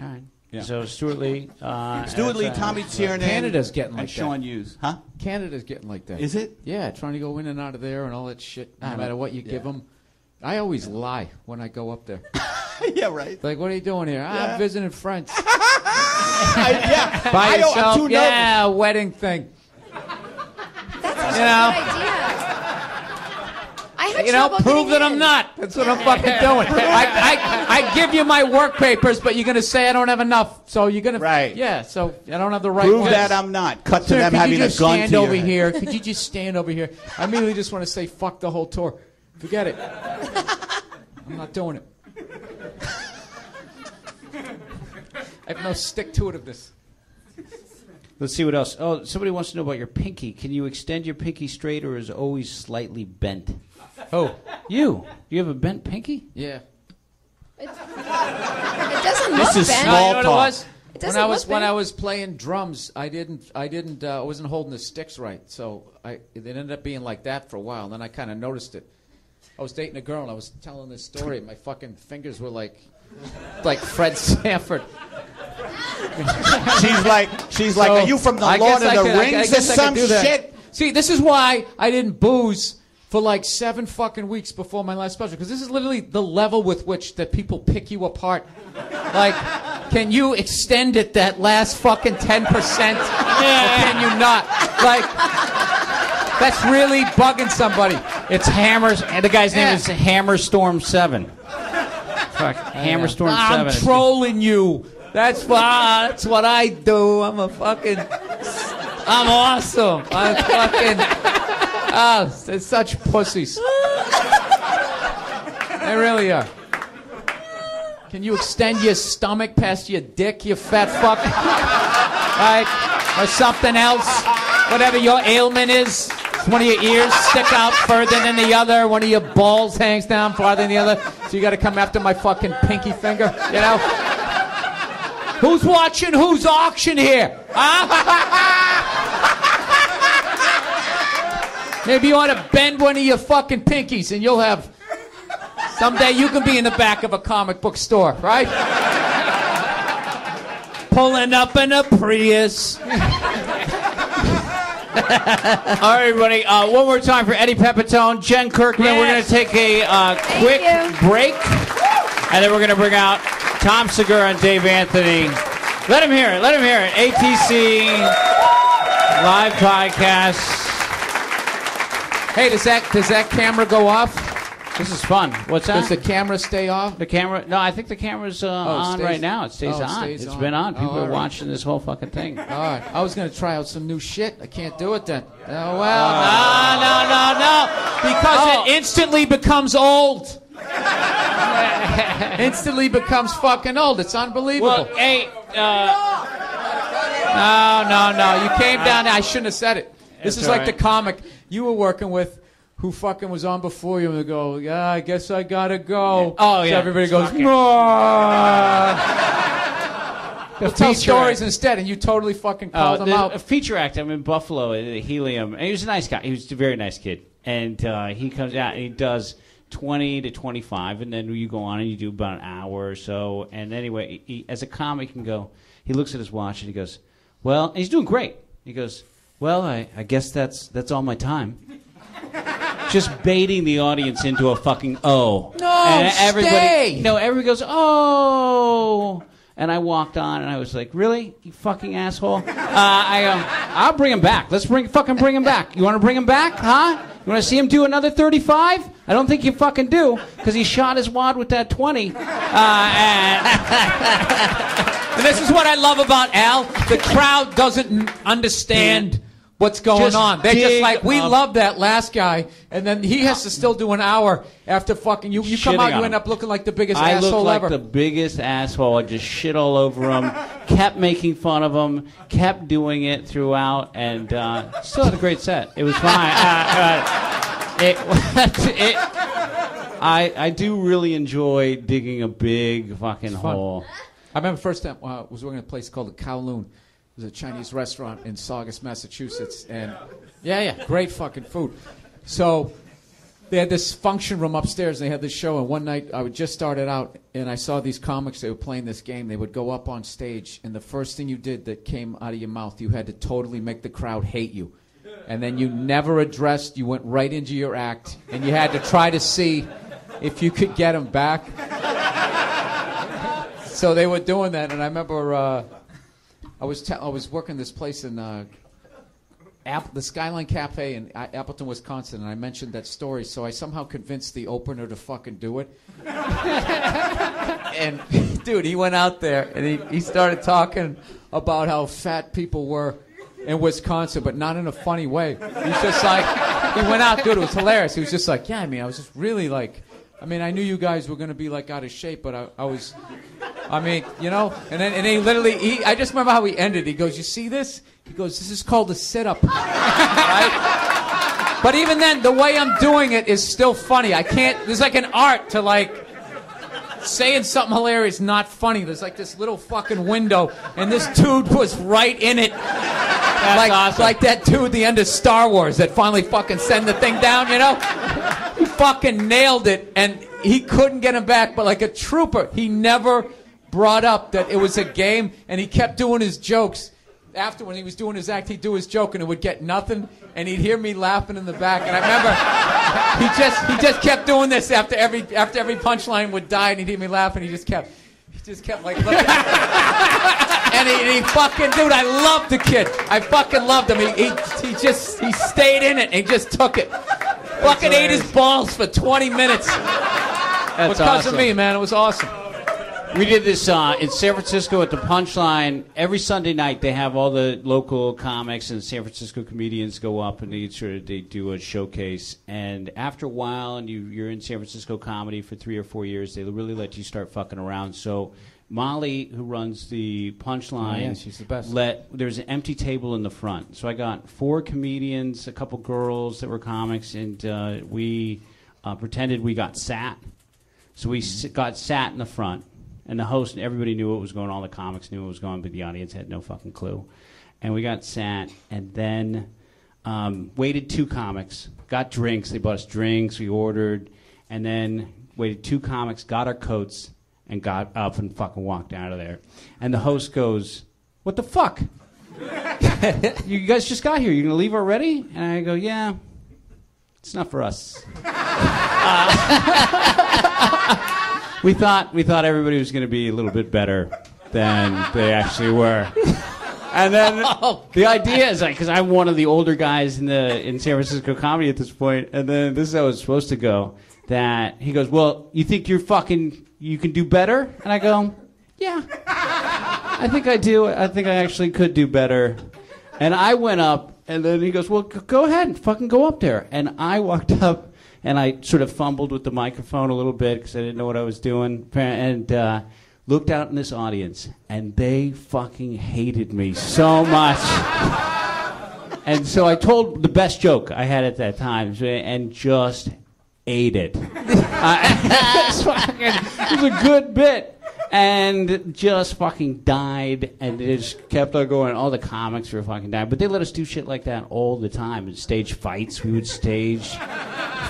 All right. Yeah. So Stuart Lee, Stuart Lee, Tommy Tiernan, Canada's getting like and Sean Hughes, huh? Canada's getting like that. Is it? Yeah, trying to go in and out of there and all that shit. No matter what you give them. I always lie when I go up there. Yeah, right. Like, what are you doing here? Yeah. I'm visiting friends. Yeah. By I'm yourself? too Yeah, a wedding thing. That's a You know? good idea. I had You know, trouble prove getting that I'm in. not. That's what I'm fucking doing. I give you my work papers, but you're going to say I don't have enough. So you're going to... Right. Yeah, so I don't have the right Prove ones. that I'm not. Cut to Sir, them could having you a just gun stand to over your here? Could you just stand over here? I immediately just want to say, fuck the whole tour. Forget it. I'm not doing it. I have no stick-to-itiveness. Let's see what else. Oh, somebody wants to know about your pinky. Can you extend your pinky straight or is it always slightly bent? Oh, you? You have a bent pinky? Yeah. It doesn't look This is bent. small You know what it talk. was? It doesn't look When bent. I was playing drums, I wasn't holding the sticks right, so it ended up being like that for a while. And then I kind of noticed it. I was dating a girl and I was telling this story, and my fucking fingers were like Fred Sanford. She's like, are you from the Lord of the Rings or some shit? See, this is why I didn't booze for like 7 fucking weeks before my last special, because this is literally the level with which that people pick you apart. Like, can you extend it that last fucking 10%? Or can you not? Like, that's really bugging somebody. It's Hammers, and the guy's name is Hammerstorm 7. Fuck, Hammerstorm 7. I'm trolling you. That's what I do. I'm awesome. I'm fucking. They're such pussies. They really are. Can you extend your stomach past your dick, you fat fuck? Right? Or something else? Whatever your ailment is. One of your ears stick out further than the other. One of your balls hangs down farther than the other. So you got to come after my fucking pinky finger, you know? Who's watching whose auction here? Huh? Maybe you want to bend one of your fucking pinkies and you'll have... Someday you can be in the back of a comic book store, right? Pulling up in a Prius. All right, everybody. One more time for Eddie Pepitone, Jen Kirkman. Yes. We're going to take a quick break, and then we're going to bring out Tom Segura and Dave Anthony. Let him hear it. Let him hear it. ATC live podcast. Hey, does that camera go off? This is fun. What's that? Does the camera stay off? The camera? No, I think the camera's on stays- right now. It stays it on. stays It's on. been on. People all are right. watching this whole fucking thing. All right. I was going to try out some new shit. I can't do it then. Oh, well. No. Because it instantly becomes old. Instantly becomes fucking old. It's unbelievable. Well, hey, No. You came down there. I shouldn't have said it. This It's is like all the right. comic you were working with who fucking was on before you and they go, yeah, I guess I got to go. Oh, yeah. So everybody goes, Fuck it. They'll tell feature stories act. instead, and you totally fucking called them there's out. a feature act. I'm in Buffalo at the Helium, and he was a nice guy. He was a very nice kid, and he comes out and he does 20 to 25, and then you go on and you do about an hour or so. And anyway, he, as a comic, can go. He looks at his watch and he goes, "Well," and he's doing great. He goes, "Well, I guess that's all my time." Just baiting the audience into a fucking oh. No, and stay. Everybody goes oh. And I walked on, and I was like, "Really, you fucking asshole!" I go, "I'll bring him back. Let's bring him back. You want to bring him back, huh? You want to see him do another 35? I don't think you fucking do, because he shot his wad with that 20." And this is what I love about Al. The crowd doesn't understand what's going Just on. They're just dig like, we up. love that last guy, and then he has to still do an hour after fucking you. You come Shitting out, on you him. end up looking like the biggest I asshole looked like ever. the biggest asshole. I just shit all over him, kept making fun of him, kept doing it throughout, and still had a great set. It was fine. I do really enjoy digging a big fucking hole. I remember first time I was working at a place called the Kowloon. It was a Chinese restaurant in Saugus, Massachusetts, and great fucking food. So they had this function room upstairs, and they had this show, and one night I would just started out, and I saw these comics, they were playing this game. They would go up on stage, and the first thing you did that came out of your mouth, you had to totally make the crowd hate you. And then you never addressed, you went right into your act, and you had to try to see if you could get them back. So they were doing that, and I remember I was working this place in the Skyline Cafe in Appleton, Wisconsin, and I mentioned that story, so I somehow convinced the opener to fucking do it. And, dude, he went out there, and he started talking about how fat people were in Wisconsin, but not in a funny way. He's just like, he went out, dude, it was hilarious. He was just like, yeah, I mean, I was just really like, I mean, I knew you guys were going to be, like, out of shape, but I was, I mean, you know, and then he literally, I just remember how he ended. He goes, you see this? He goes, this is called a sit-up. Right? But even then, the way I'm doing it is still funny. I can't, there's like an art to, like, saying something hilarious, not funny. There's like this little fucking window, and this dude was right in it. That's awesome. Like that dude at the end of Star Wars that finally fucking sent the thing down, you know? He fucking nailed it, and he couldn't get him back, but like a trooper, he never brought up that it was a game, and he kept doing his jokes. After, when he was doing his act, he'd do his joke, and it would get nothing, and he'd hear me laughing in the back, and I remember he just kept doing this after every punchline would die, and he'd hear me laughing. He just kept like looking. And he fucking, dude, I loved the kid. I fucking loved him. He stayed in it, and he just took it. Fucking ate his balls for 20 minutes. That's because awesome. of me, man. It was awesome. We did this in San Francisco at the Punchline. Every Sunday night, they have all the local comics and San Francisco comedians go up and they do a showcase. And after a while, and you're in San Francisco comedy for 3 or 4 years, they really let you start fucking around. So Molly, who runs the Punchline, she's the best. There's an empty table in the front. So I got 4 comedians, a couple girls that were comics, and we pretended we got sat. So we got sat in the front. And the host and everybody knew what was going on. All the comics knew what was going on, but the audience had no fucking clue. And we got sat, and then waited 2 comics, got drinks. They bought us drinks. We ordered, and then waited 2 comics, got our coats, and got up and fucking walked out of there. And the host goes, "What the fuck? You guys just got here. You gonna leave already?" And I go, "Yeah, it's not for us." We thought everybody was going to be a little bit better than they actually were. And then the idea is, like, because I'm one of the older guys in San Francisco comedy at this point, and then this is how it was supposed to go, that he goes, "Well, you think you can do better?" And I go, "Yeah, I think I do. I think I actually could do better." And I went up, and then he goes, "Well, go ahead and fucking go up there." And I walked up, and I sort of fumbled with the microphone a little bit because I didn't know what I was doing, and looked out in this audience, and they fucking hated me so much. And so I told the best joke I had at that time, and just ate it. It was a good bit. And just fucking died, and it just kept on going. All the comics were fucking dying. But they let us do shit like that all the time. And stage fights. We would stage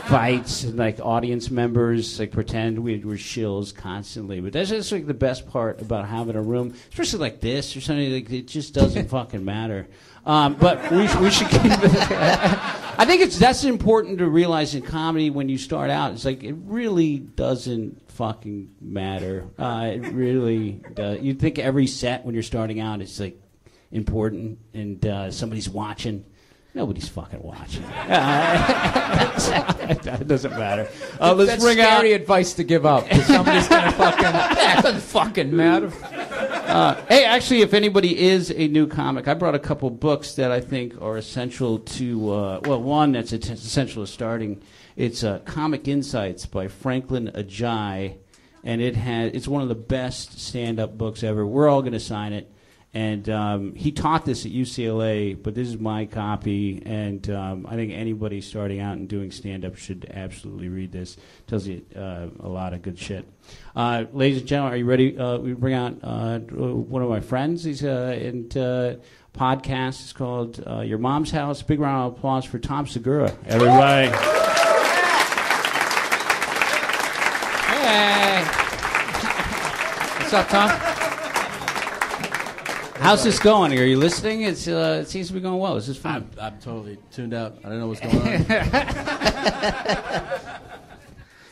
fights, and like audience members like pretend we were shills constantly. But that's just like the best part about having a room, especially like this or something. Like, it just doesn't fucking matter. But we should keep it. I think that's important to realize in comedy when you start out. It's like it really doesn't fucking matter. It really does. You think every set when you're starting out is like important, and somebody's watching. Nobody's fucking watching. It doesn't matter. Let's bring out scary advice to give up. Somebody's gonna fucking. It doesn't fucking matter. Hey, actually, if anybody is a new comic, I brought a couple books that I think are essential to. One that's essential to starting. It's Comic Insights by Franklin Ajayi, and it's one of the best stand-up books ever. We're all going to sign it. And he taught this at UCLA, but this is my copy, and I think anybody starting out and doing stand-up should absolutely read this. It tells you a lot of good shit. Ladies and gentlemen, are you ready? We bring out one of my friends. He's in podcast. It's called Your Mom's House. Big round of applause for Tom Segura, everybody. Hey. What's up, Tom? How's this going? Are you listening? It seems to be going well. This is fun. I'm totally tuned out. I don't know what's going on.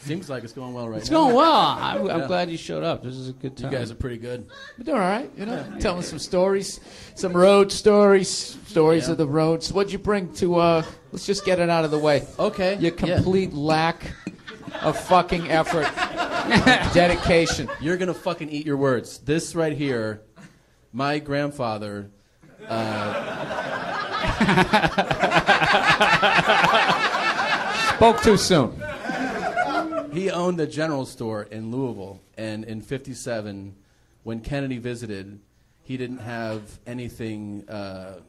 Seems like it's going well right now. It's going well. I'm glad you showed up. This is a good time. You guys are pretty good. We're doing all right, telling some stories, some road stories of the roads. What'd you bring to, let's just get it out of the way. Okay. Your complete lack of fucking effort, dedication. You're going to fucking eat your words. This right here, my grandfather... Spoke too soon. He owned a general store in Louisville, and in '57, when Kennedy visited, he didn't have anything to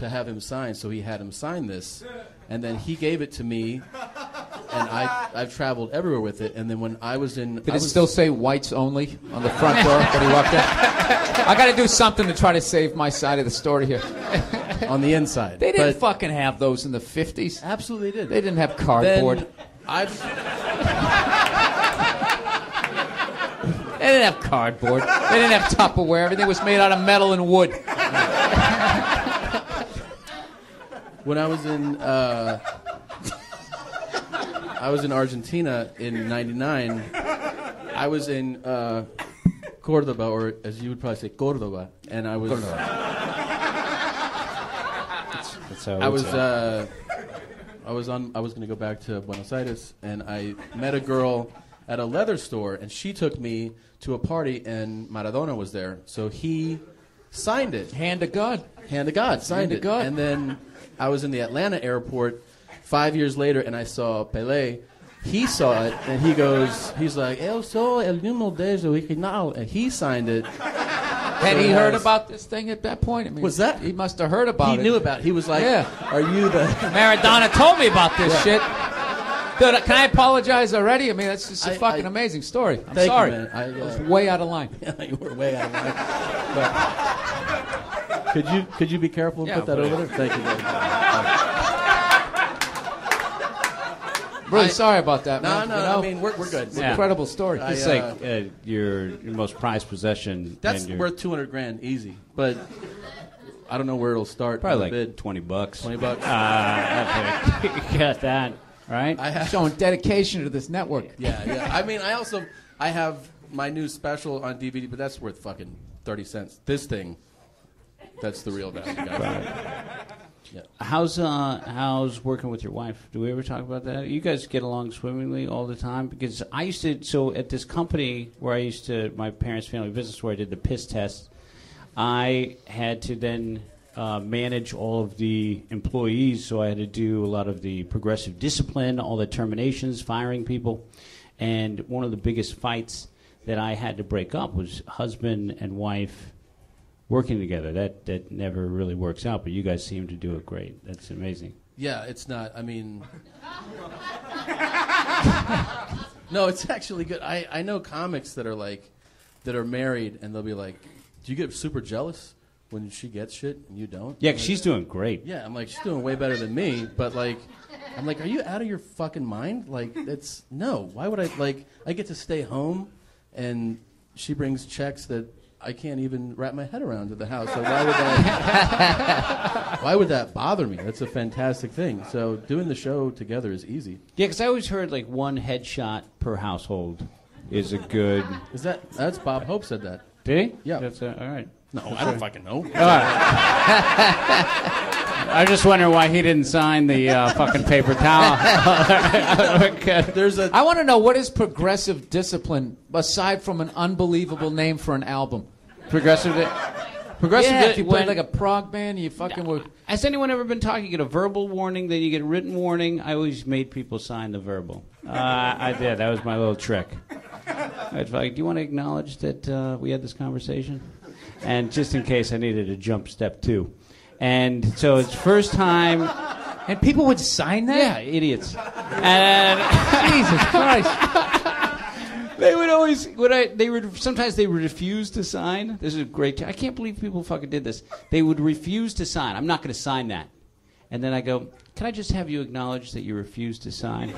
have him sign, so he had him sign this, and then he gave it to me, and I've traveled everywhere with it, and then when I was in... Did it still say whites only on the front door when he walked in? I got to do something to try to save my side of the story here. On the inside. They didn't fucking have those in the 50s. Absolutely did. They didn't have cardboard. They didn't have cardboard. They didn't have Tupperware. Everything was made out of metal and wood. When I was in Argentina in '99. I was in Cordoba, or as you would probably say, Cordoba, and I was. I was going to go back to Buenos Aires, and I met a girl at a leather store, and she took me to a party, and Maradona was there, so he signed it. Hand of God. Hand of God, signed it. God. And then I was in the Atlanta airport 5 years later, and I saw Pelé. He saw it, and he's like, "Eu sou el número 10 original," and he signed it. Had he heard about this thing at that point? I mean, was that? He must have heard about it. He knew about it. He was like, yeah. Are you the... Maradona told me about this shit. Dude, can I apologize already? I mean, that's just a fucking amazing story. I'm sorry. You, man. I was way out of line. Yeah, you were way out of line. But could you be careful and put that over there? Thank you very much. Really sorry about that, man. No, I mean, we're good. It's an incredible story. It's like your most prized possession. That's worth $200,000 easy, but I don't know where it'll start. Probably like bid. $20. $20. You got that, right? Showing dedication to this network. Yeah. I mean, I have my new special on DVD, but that's worth fucking 30 cents. This thing, that's the real value, guys. Right. Yeah. How's working with your wife? Do we ever talk about that? You guys get along swimmingly all the time? Because I used to, so at this company where my parents' family business where I did the piss test, I had to then manage all of the employees, so I had to do a lot of the progressive discipline, all the terminations, firing people. And one of the biggest fights that I had to break up was husband and wife working together. That never really works out, but you guys seem to do it great. That's amazing. Yeah, it's not. I mean, no, it's actually good. I know comics that are married, and they'll be like, "Do you get super jealous when she gets shit and you don't?" Yeah, 'cause she's doing great. Yeah, I'm like, she's doing way better than me, but I'm like, are you out of your fucking mind? Like, no. Why would I get to stay home, and she brings checks that I can't even wrap my head around to the house. So why would that bother me? That's a fantastic thing. So doing the show together is easy. Yeah, because I always heard like one headshot per household is a good. That's Bob Hope said that. Did he? Yeah. That's all right. No, I don't fucking know. All right. I just wonder why he didn't sign the fucking paper towel. I want to know, what is progressive discipline aside from an unbelievable name for an album? Progressive. Yeah, if you play like a prog band, you fucking would. Has anyone ever been talking? You get a verbal warning, then you get a written warning. I always made people sign the verbal. I did. That was my little trick. I'd like, do you want to acknowledge that we had this conversation? And just in case I needed a jump step too. And so it's first time. And people would sign that? Yeah, idiots. And Jesus Christ. They would always, sometimes they would refuse to sign. This is a great, I can't believe people fucking did this. They would refuse to sign. I'm not going to sign that. And then I go, can I just have you acknowledge that you refuse to sign?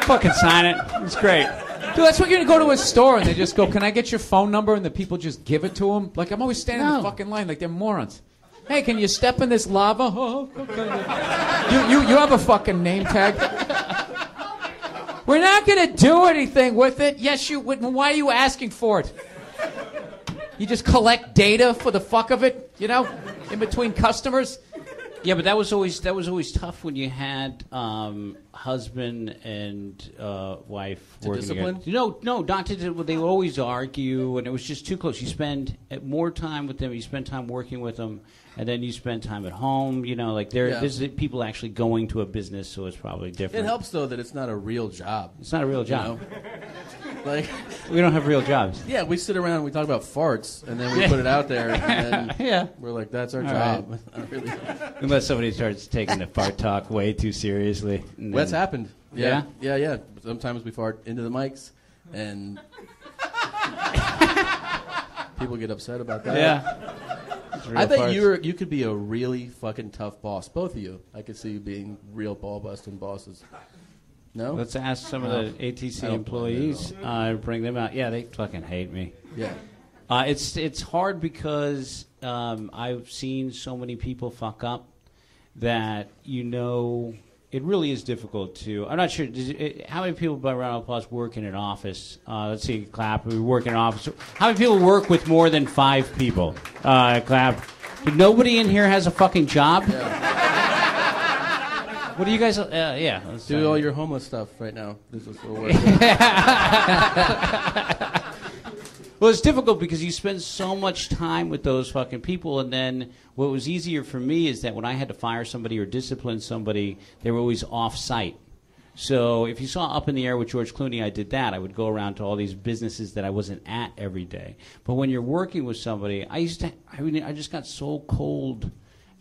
Fucking sign it. It's great. Dude, that's when you're going to go to a store and they just go, can I get your phone number? And the people just give it to them. Like, I'm always standing in the fucking line like they're morons. Hey, can you step in this lava? Oh, okay. You have a fucking name tag? We're not going to do anything with it. Yes, you would. Why are you asking for it? You just collect data for the fuck of it, you know, in between customers. Yeah, but that was always tough when you had husband and wife to working discipline? together. No, not to. They would always argue, and it was just too close. You spend more time with them. You spend time working with them, and then you spend time at home. You know, like there's people actually going to a business, so it's probably different. It helps though that it's not a real job. It's not a real job. You know? Like we don't have real jobs. Yeah, we sit around and we talk about farts, and then we put it out there, and then we're like, that's our job. Right. Not really. Unless somebody starts taking the fart talk way too seriously. That's happened. Yeah. Sometimes we fart into the mics, and people get upset about that. Yeah. I think you could be a really fucking tough boss. Both of you. I could see you being real ball-busting bosses. No? Let's ask some of the ATC employees. Bring them out. Yeah, they fucking hate me. Yeah. It's hard because I've seen so many people fuck up that, you know, it really is difficult to. I'm not sure. How many people, by round of applause, work in an office? Let's see, clap. We work in an office. How many people work with more than 5 people? Clap. Nobody in here has a fucking job? Yeah. What do you guys? Yeah. Do all your homeless stuff right now. This is what we're Well, it's difficult because you spend so much time with those fucking people, and then what was easier for me is that when I had to fire somebody or discipline somebody, they were always off-site. So if you saw Up in the Air with George Clooney, I did that. I would go around to all these businesses that I wasn't at every day. But when you're working with somebody, I just got so cold.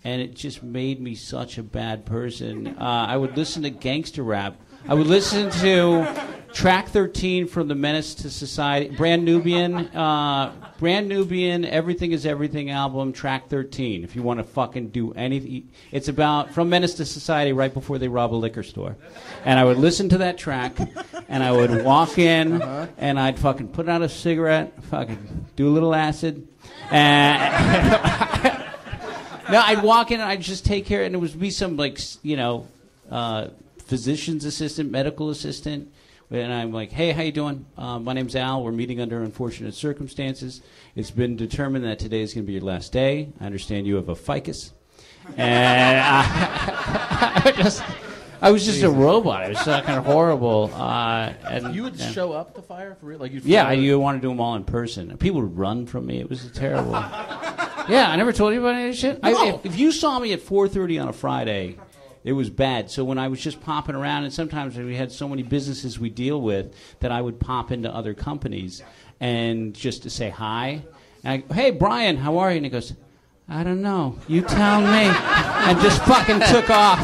And it just made me such a bad person. I would listen to gangster rap. I would listen to Track 13 from the Menace to Society, Brand Nubian, Everything is Everything album, Track 13. If you want to fucking do anything, it's about from Menace to Society right before they rob a liquor store. And I would listen to that track, and I would walk in, and I'd fucking put out a cigarette, fucking do a little acid, and. No, I'd walk in and I'd just take care, and it would be some, like, you know, physician's assistant, medical assistant, and I'm like, hey, how you doing? My name's Al. We're meeting under unfortunate circumstances. It's been determined that today is going to be your last day. I understand you have a ficus. And I was just a robot. It was kind of horrible. And you would show up to fire for real? Like you want to do them all in person. People would run from me. It was terrible. Yeah, I never told you about any of this shit. No. If you saw me at 4:30 on a Friday, it was bad. So when I was just popping around, and sometimes we had so many businesses we deal with that I would pop into other companies and just to say hi. And I go, hey, Brian, how are you? And he goes, I don't know. You tell me. And just fucking took off.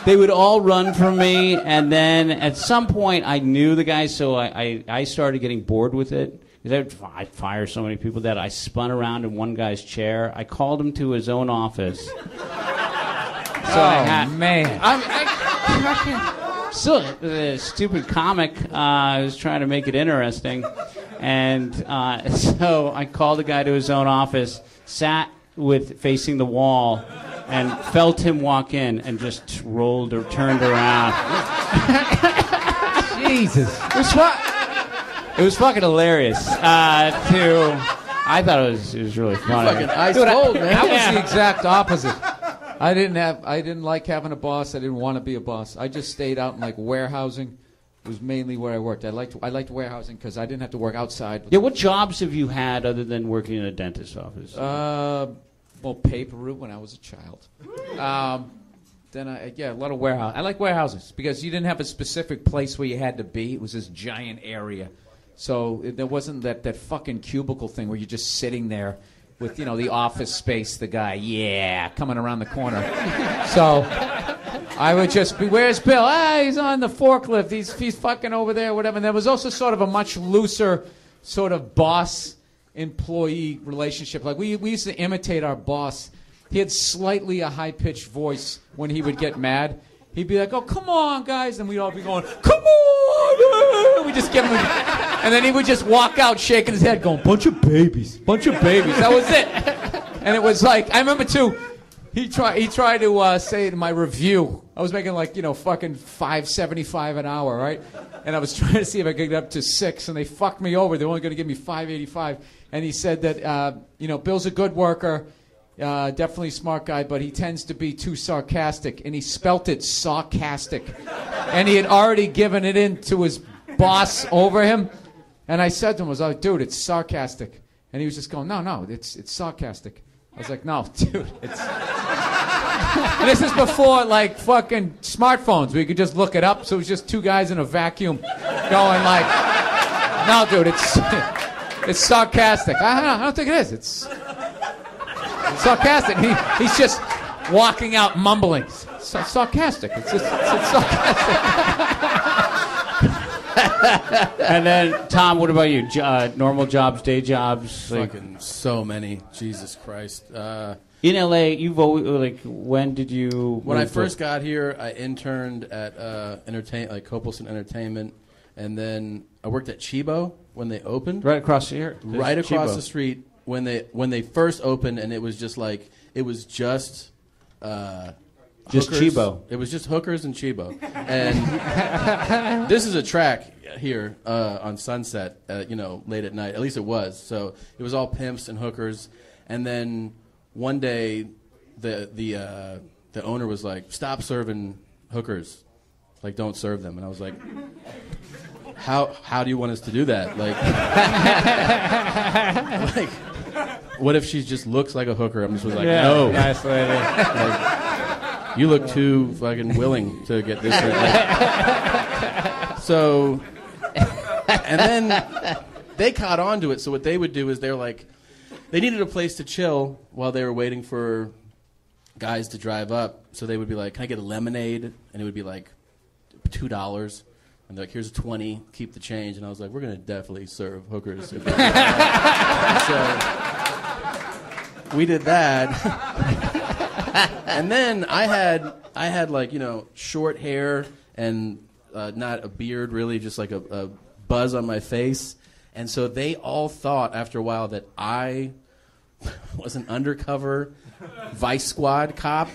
They would all run from me, and then at some point I knew the guy, so I started getting bored with it. I'd fire so many people that I spun around in one guy's chair. I called him to his own office. Man. Still, a stupid comic was trying to make it interesting. And so I called the guy to his own office, sat facing the wall, and felt him walk in and just rolled or turned around. Jesus. It was fucking hilarious. I thought it was really funny. Fucking ice cold, man. That was the exact opposite. I didn't like having a boss. I didn't want to be a boss. I just stayed out in like warehousing. It was mainly where I worked. I liked warehousing because I didn't have to work outside. Yeah, what jobs have you had other than working in a dentist's office? Well, paper route when I was a child. Then a lot of warehouse. I like warehouses because you didn't have a specific place where you had to be. It was this giant area. So there wasn't that fucking cubicle thing where you're just sitting there with, you know, the office space, the guy, coming around the corner. So I would just be, where's Bill? He's on the forklift. He's fucking over there, whatever. And there was also sort of a much looser sort of boss-employee relationship. Like we used to imitate our boss. He had slightly a high-pitched voice when he would get mad. He'd be like, oh, come on, guys. And we'd all be going, come on. We just give him and then he would just walk out shaking his head going, bunch of babies. That was it. And it was like, I remember, too, he tried to say in my review I was making like, fucking $5.75 an hour, right? And I was trying to see if I could get up to $6, and they fucked me over. They were only going to give me $5.85. And he said that, Bill's a good worker, definitely a smart guy, but he tends to be too sarcastic. And he spelt it sarcastic. And he had already given it in to his boss over him. And I said to him, I was like, dude, it's sarcastic. And he was just going, no, it's sarcastic. I was like, no, dude, it's... And this is before, like, fucking smartphones where you could just look it up. So it was just two guys in a vacuum going like, no, dude, it's sarcastic. I don't think it is. It's sarcastic. He's just walking out mumbling. Sarcastic. It's sarcastic. And then, Tom, what about you? Normal jobs, day jobs? Fucking so many. Jesus Christ. In LA, you've always, when did you... When I first got here, I interned at Copelson Entertainment, and then I worked at Chibo when they opened. Right across here? Right across the street when they first opened, and it was just like... It was just... Just hookers. Chibo. It was just hookers and Chibo. And this is a track here on Sunset, late at night. At least it was. So it was all pimps and hookers. And then one day, the owner was like, "Stop serving hookers. Like, don't serve them." And I was like, "How do you want us to do that? Like, what if she just looks like a hooker?" I'm just like, "No." Nice lady. Like, you look too fucking willing to get this right. So, and then they caught on to it. So what they would do is they're like, they needed a place to chill while they were waiting for guys to drive up. So they would be like, "Can I get a lemonade?" And it would be like $2. And they're like, "Here's a 20, keep the change." And I was like, "We're going to definitely serve hookers." So we did that. And then I had like, short hair and not a beard, really, just like a buzz on my face. And so they all thought after a while that I was an undercover Vice Squad cop.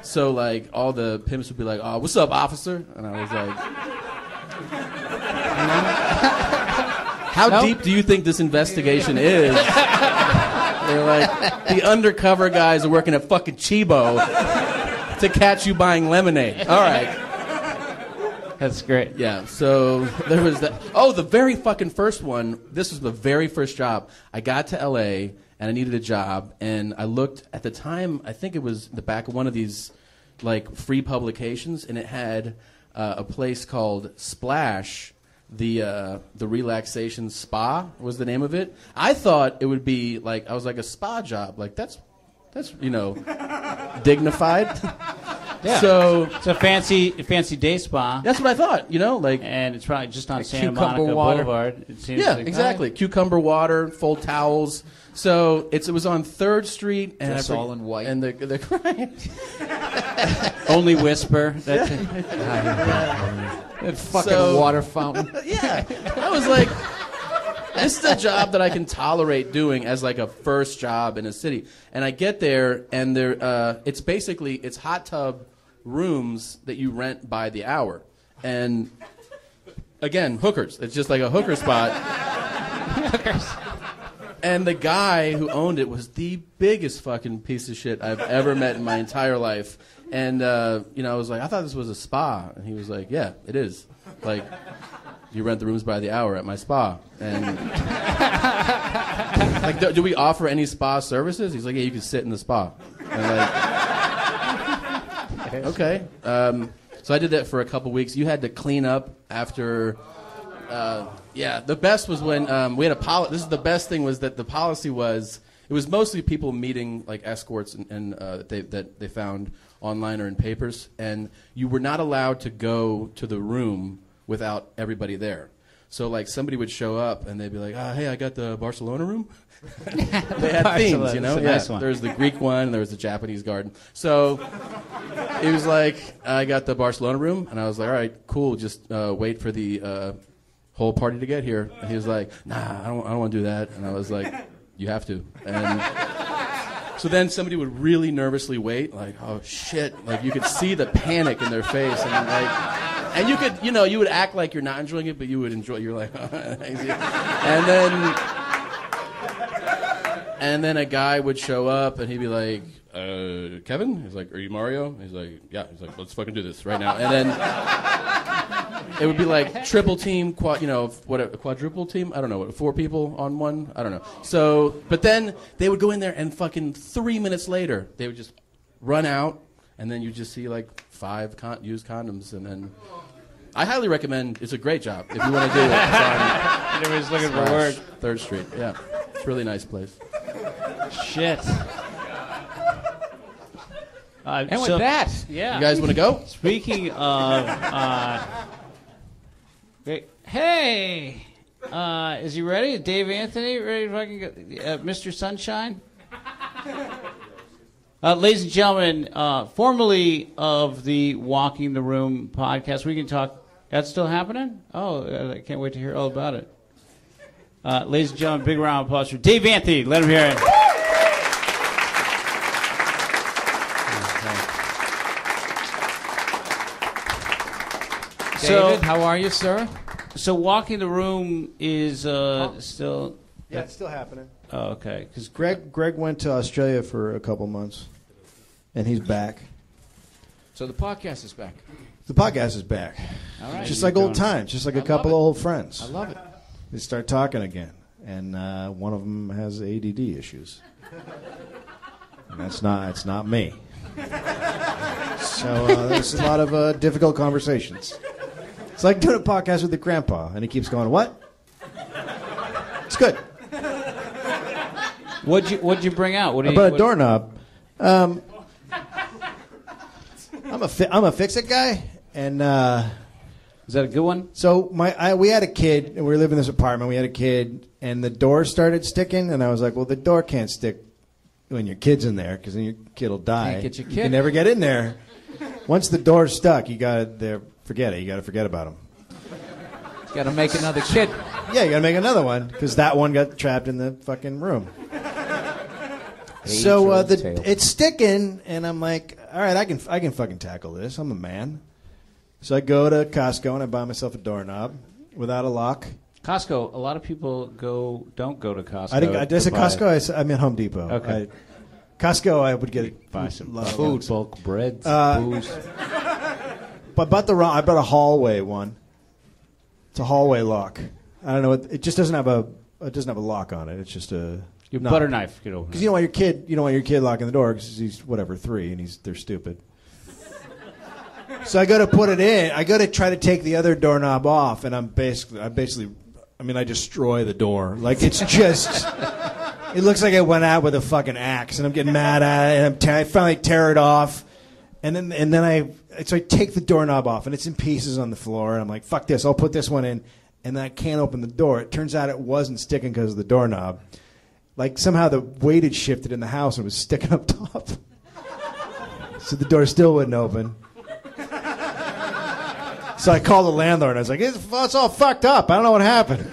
So like all the pimps would be like, "Oh, what's up, officer?" And I was like, "How deep do you think this investigation is?" They're like, "The undercover guys are working at fucking Chibo to catch you buying lemonade." All right. That's great. Yeah, so there was that. Oh, the very fucking first one. This was the very first job. I got to L.A., and I needed a job, and I looked at the time, I think it was the back of one of these, like, free publications, and it had a place called Splash. The relaxation spa was the name of it. I thought it would be like, I was like, a spa job. Like, that's dignified. Yeah. So it's a fancy day spa. That's what I thought, like. And it's probably just on like Santa Monica Boulevard. It seems yeah, like, exactly. Cucumber water, full towels. So it was on 3rd Street, and just all in white. And the crying. Only whisper. That's it. That fucking water fountain. Yeah. I was like, this is a job that I can tolerate doing as like a first job in a city. And I get there, and it's hot tub rooms that you rent by the hour. And again, hookers. It's just like a hooker spot. Hookers. And the guy who owned it was the biggest fucking piece of shit I've ever met in my entire life. And, I was like, "I thought this was a spa." And he was like, "Yeah, it is. Like, you rent the rooms by the hour at my spa." And, like, do we offer any spa services? He's like, "Yeah, you can sit in the spa." And like, okay. So I did that for a couple weeks. You had to clean up after... yeah, the best was when we had a policy. This is the best thing, was that the policy was, it was mostly people meeting like escorts and that they found online or in papers, and you were not allowed to go to the room without everybody there. So like somebody would show up and they'd be like, "Hey, I got the Barcelona room." They had themes, Nice one. There was the Greek one, and there was the Japanese garden. So it was like, "I got the Barcelona room," and I was like, "All right, cool. Just wait for the whole party to get here." And he was like, "Nah, I don't want to do that." And I was like, "You have to." And So then somebody would really nervously wait, like, oh shit, like you could see the panic in their face, and like, and you could, you would act like you're not enjoying it, but you would enjoy. You're like, and then a guy would show up, and he'd be like, Kevin? He's like, are you Mario? He's like, yeah. He's like, let's fucking do this right now. And then it would be like triple team, quadruple team? I don't know, 4 people on one? I don't know. So, but then they would go in there and fucking 3 minutes later, they would just run out, and then you just see like 5 used condoms, and then I highly recommend, it's a great job if you want to do it. Everybody's looking for work. 3rd Street, yeah. It's a really nice place. Shit. And with that, yeah. You guys want to go? Speaking of, hey, is he ready? Dave Anthony, ready to fucking go? Mr. Sunshine? Ladies and gentlemen, formerly of the Walking the Room podcast, we can talk. That's still happening? Oh, I can't wait to hear all about it. Ladies and gentlemen, big round of applause for Dave Anthony. Let him hear it. David, how are you, sir? So Walking the Room is still... Yeah, it's still happening. Oh, okay. Because Greg went to Australia for a couple months, and he's back. So the podcast is back. The podcast is back. All right. Just like old times, just like a couple of old friends. I love it. They start talking again, and one of them has ADD issues. And that's not me. So there's a lot of difficult conversations. It's like doing a podcast with your grandpa, and he keeps going, what? It's good. What'd you bring out? I brought a doorknob. I'm a fix-it guy, and is that a good one? so we had a kid, and we were living in this apartment. We had a kid, and the door started sticking, and I was like, well, the door can't stick when your kid's in there, because then your kid will die. Can't get your kid. You can never get in there. Once the door's stuck, you gotta forget it. You gotta forget about them. Got to make another kid. Yeah, you gotta make another one, because that one got trapped in the fucking room. So it's sticking, and I'm like, all right, I can fucking tackle this. I'm a man. So I go to Costco and I buy myself a doorknob without a lock. Costco. A lot of people don't go to Costco. I said Costco. I meant Home Depot. Okay. Costco, I would get buy some food, bulk breads, booze. But I bought a hallway one. It's a hallway lock. I don't know. It just doesn't have a lock on it. It's just a butter knife. Because you don't want your kid locking the door because he's 3 and they're stupid. So I go to put it in. I go to try to take the other doorknob off, and I destroy the door. Like it's just. It looks like I went out with a fucking axe, and I'm getting mad at it, and I finally tear it off, and then I take the doorknob off, and it's in pieces on the floor, and I'm like, fuck this, I'll put this one in, and then I can't open the door. It turns out it wasn't sticking because of the doorknob. Like somehow the weight had shifted in the house and it was sticking up top. So the door still wouldn't open. So I called the landlord, and I was like, it's all fucked up. I don't know what happened.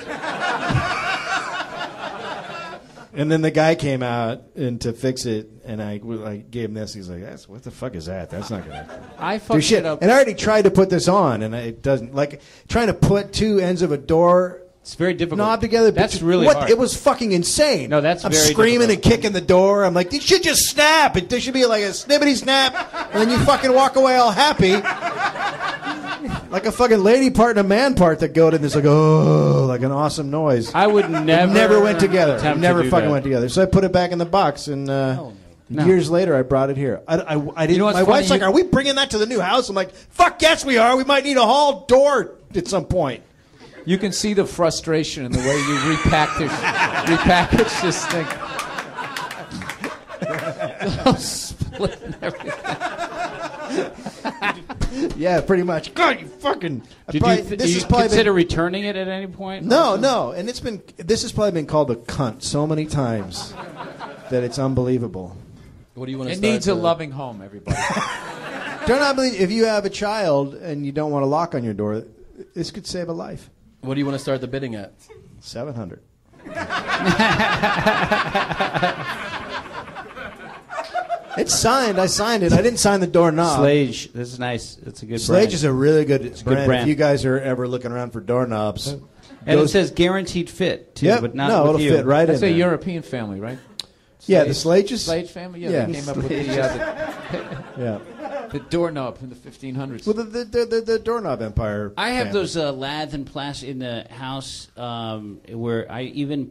And then the guy came out and to fix it, and I gave him this. He's like, what the fuck is that? That's not going to I fucked it up. And I already tried to put this on, and it doesn't. Like, trying to put 2 ends of a door It's very difficult. knob together. That's really hard. It was fucking insane. No, that's I'm very screaming difficult. and kicking the door. I'm like, it should just snap. There should be like a snippety snap, and then you fucking walk away all happy. Like a fucking lady part and a man part that go to this, like, oh, like an awesome noise. I would never. It never went together. It never fucking that. went together. So I put it back in the box, and years later I brought it here. I didn't. You know what's my funny? wife's like, "Are we bringing that to the new house?" I'm like, "Fuck yes, we are. We might need a hall door at some point." You can see the frustration in the way you repackage this thing. Split and everything. Yeah, pretty much. God, you fucking. Did you consider returning it at any point? No, and this has probably been called a cunt so many times that it's unbelievable. What do you want to It start? needs a loving home, everybody. Do not believe if you have a child and you don't want a lock on your door, this could save a life. What do you want to start the bidding at? 700. It's signed. I signed it. I didn't sign the doorknob. Slage. This is nice. It's a good Slage brand. is a really good brand. If you guys are ever looking around for doorknobs. And it says guaranteed fit, too, yep. but not no, with it'll fit right That's in a there. European family, right? Yeah, the Slages. Slage family? Yeah. They came up with the doorknob in the 1500s. Well, the doorknob empire. I have family. those laths and plastic in the house where I even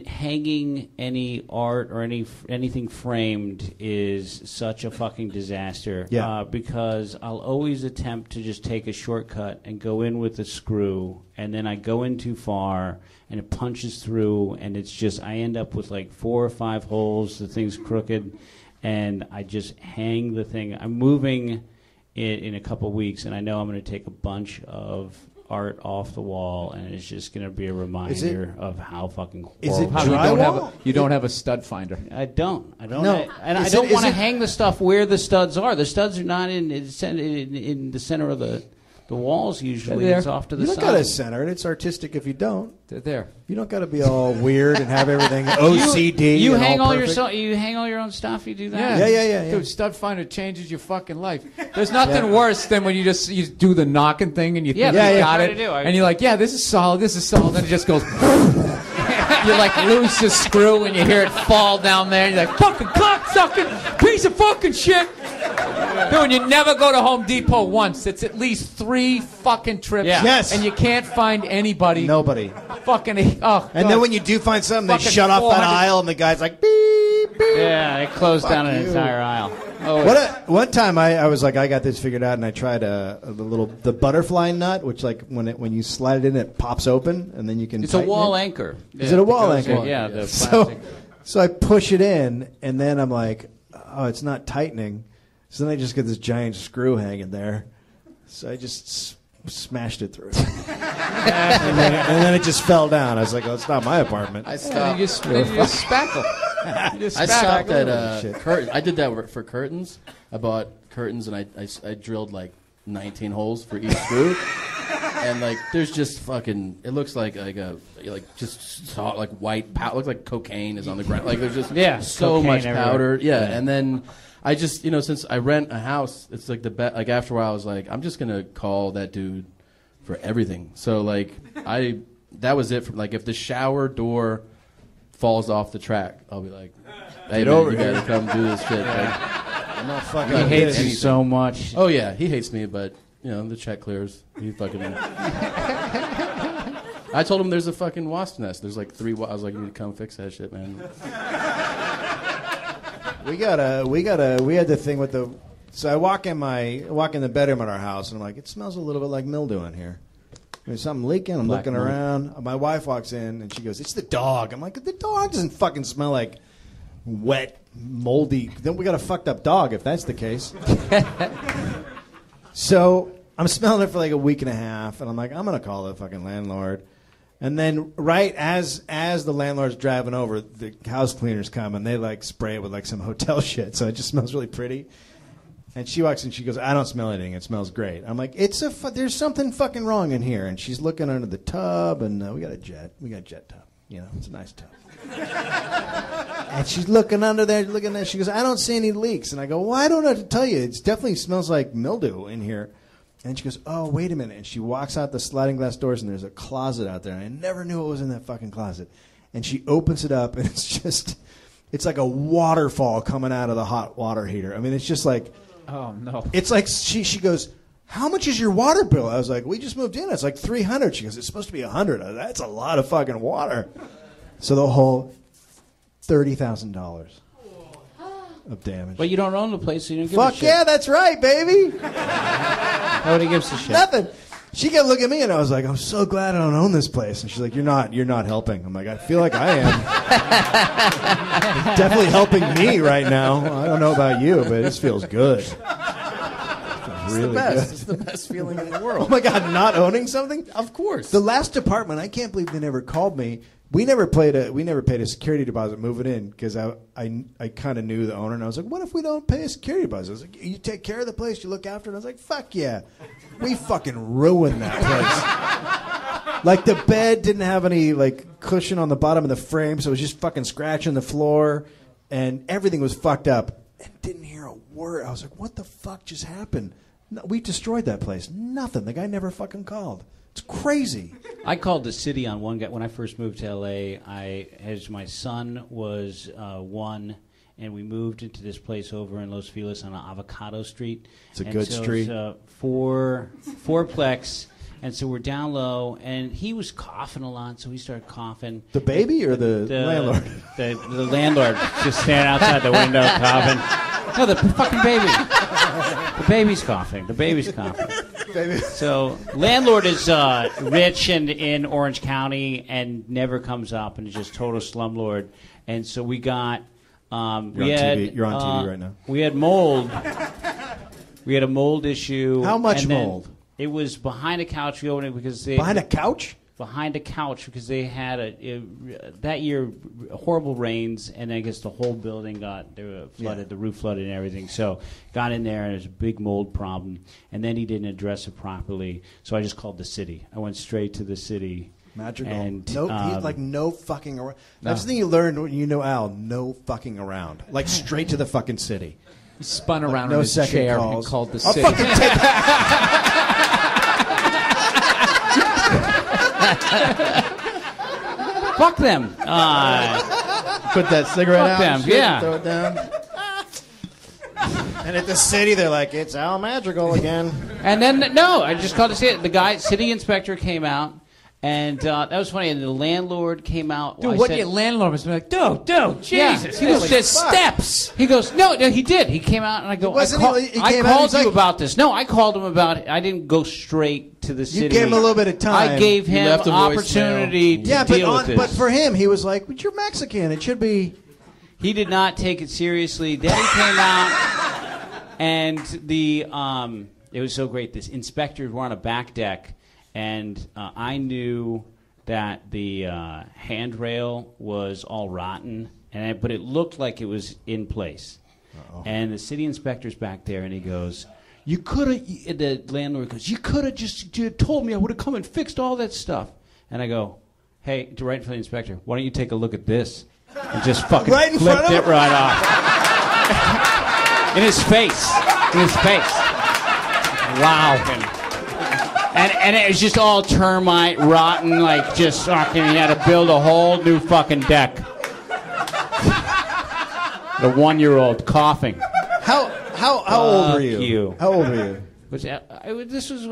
hanging any art or anything framed is such a fucking disaster. Yeah. Because I'll always attempt to just take a shortcut and go in with a screw, and then I go in too far, and it punches through, and it's just I end up with like 4 or 5 holes. The thing's crooked. And I just hang the thing. I'm moving in a couple of weeks, and I know I'm going to take a bunch of art off the wall, and it's just going to be a reminder of how fucking horrible. Is it drywall? You don't have a stud finder. I don't. I don't want to hang the stuff where the studs are. The studs are not in the center of the walls usually. It's off to the side. You don't got to center it. It's artistic if you don't. They're there. You don't got to be all weird and have everything OCD. You and hang all perfect. you hang all your own stuff. You do that. Yeah. Dude, stud finder changes your fucking life. There's nothing worse than when you do the knocking thing and you think you got it, and you're like, yeah, this is solid, and it just goes. You like lose the screw and you hear it fall down there. And you're like, fucking cocksucking piece of fucking shit. Dude, you never go to Home Depot once. It's at least 3 fucking trips. Yeah. Yes. And you can't find anybody. Nobody. Fucking, And then when you do find something, they shut off that aisle, and the guy's like, beep, beep. Yeah, they closed down an entire aisle. One time I was like, I got this figured out, and I tried the butterfly nut, which like when you slide it in, it pops open, and then you can. It's a wall anchor. Is it a wall anchor? Yeah, the plastic. So I push it in, and then I'm like, oh, it's not tightening. So then I just get this giant screw hanging there. So I just smashed it through. and then it just fell down. I was like, oh, it's not my apartment. I stopped. You just spackle. I stopped at curtains. I did that for curtains. I bought curtains, and I drilled like 19 holes for each screw. And like, there's just fucking. It looks like just like white powder. It looks like cocaine is on the ground. Like there's just so much powder. Yeah, and then. I just, since I rent a house, it's like like after a while I was like, I'm just going to call that dude for everything. So like that was it. Like if the shower door falls off the track, I'll be like, hey, man, you got to come do this shit. Like, I'm not fucking. He hates you so much. Oh yeah, he hates me, but the check clears. He fucking. I told him there's a fucking wasp nest. There's like 3. I was like, you need to come fix that shit, man. We had the thing with the. So I walk in the bedroom at our house, and I'm like, it smells a little bit like mildew in here. There's something leaking. I'm looking around. My wife walks in, and she goes, "It's the dog." I'm like, the dog doesn't fucking smell like wet, moldy. Then we got a fucked up dog if that's the case. So I'm smelling it for like a week and a half, and I'm like, I'm gonna call the fucking landlord. And then right as the landlord's driving over, the house cleaners come and they like spray it with like some hotel shit, so it just smells really pretty. And she walks in, she goes, "I don't smell anything. It smells great." I'm like, there's something fucking wrong in here. And she's looking under the tub, and we got a jet tub. It's a nice tub. And she's looking under there, She goes, "I don't see any leaks." And I go, "Well, I don't know what to tell you. It definitely smells like mildew in here." And she goes, "Oh, wait a minute." And she walks out the sliding glass doors, and there's a closet out there. And I never knew what was in that fucking closet. And she opens it up, and it's like a waterfall coming out of the hot water heater. I mean, it's just like, oh, no. It's like, she goes, "How much is your water bill?" I was like, "We just moved in. It's like $300. She goes, "It's supposed to be $100. That's a lot of fucking water." So the whole $30,000 of damage. But you don't own the place, so you don't give a shit. Fuck yeah, that's right, baby. Nobody gives a shit. Nothing. She kept looking at me, and I was like, "I'm so glad I don't own this place." And she's like, "You're not helping." I'm like, "I feel like I am." It's definitely helping me right now. I don't know about you, but this feels good. It feels really good. It's the best feeling in the world. Oh my God, not owning something? Of course. The last apartment, I can't believe they never called me. We never paid a security deposit moving in because I kind of knew the owner, and I was like, "What if we don't pay a security deposit?" I was like, "You take care of the place, you look after it." I was like, "Fuck yeah, we fucking ruined that place." Like the bed didn't have any like cushion on the bottom of the frame, so it was just fucking scratching the floor, and everything was fucked up. and didn't hear a word. I was like, what the fuck just happened? No, we destroyed that place. Nothing. The guy never fucking called. It's crazy. I called the city on one guy when I first moved to L.A. My son was 1, and we moved into this place over in Los Feliz on Avocado Street. It's a good street. It was fourplex, and so we're down low, and he was coughing a lot, so he started coughing. The baby or the landlord? The landlord just standing outside the window coughing. No, the fucking baby. The baby's coughing. So landlord is rich and in Orange County and never comes up and is just total slumlord. And so we got You're on TV right now. We had mold. We had a mold issue. How much mold? It was behind a couch. We opened it because behind a couch. Behind a couch because they had that year horrible rains, and I guess the whole building got flooded, the roof flooded and everything. So got in there and there's a big mold problem, and then he didn't address it properly. So I just called the city. I went straight to the city. Madrigal. And he's like no fucking around. That's the thing you learned when you know Al. No fucking around. Like straight to the fucking city. He spun around no in his chair calls. and called the I'll city. fucking take Fuck them. Put that cigarette Fuck out. them, And shit, yeah. Throw it down. And at the city, they're like, it's Al Madrigal again. And then I just called to see it. The city inspector came out. And that was funny. And the landlord came out. Dude, your landlord was like, dude, Jesus. Yeah. He goes, there's steps. He goes, no, he did. He came out, and I go, I called you about this. No, I called him about it. I didn't go straight to the city. You gave him a little bit of time. I gave him opportunity to deal with this. But for him, he was like, but you're Mexican. It should be. He did not take it seriously. Then he came out, and it was so great. This inspectors were on a back deck. And I knew that the handrail was all rotten, but it looked like it was in place. Uh-oh. And the city inspector's back there, and he goes, "You could have." The landlord goes, "You could have just told me. I would have come and fixed all that stuff." And I go, "Hey, to right for the inspector, why don't you take a look at this?" And just fucking right in flipped front of it right off in his face. Wow. And it was just all termite, rotten, like just fucking. He had to build a whole new fucking deck. The 1-year-old coughing. How old were you? How old were you? This was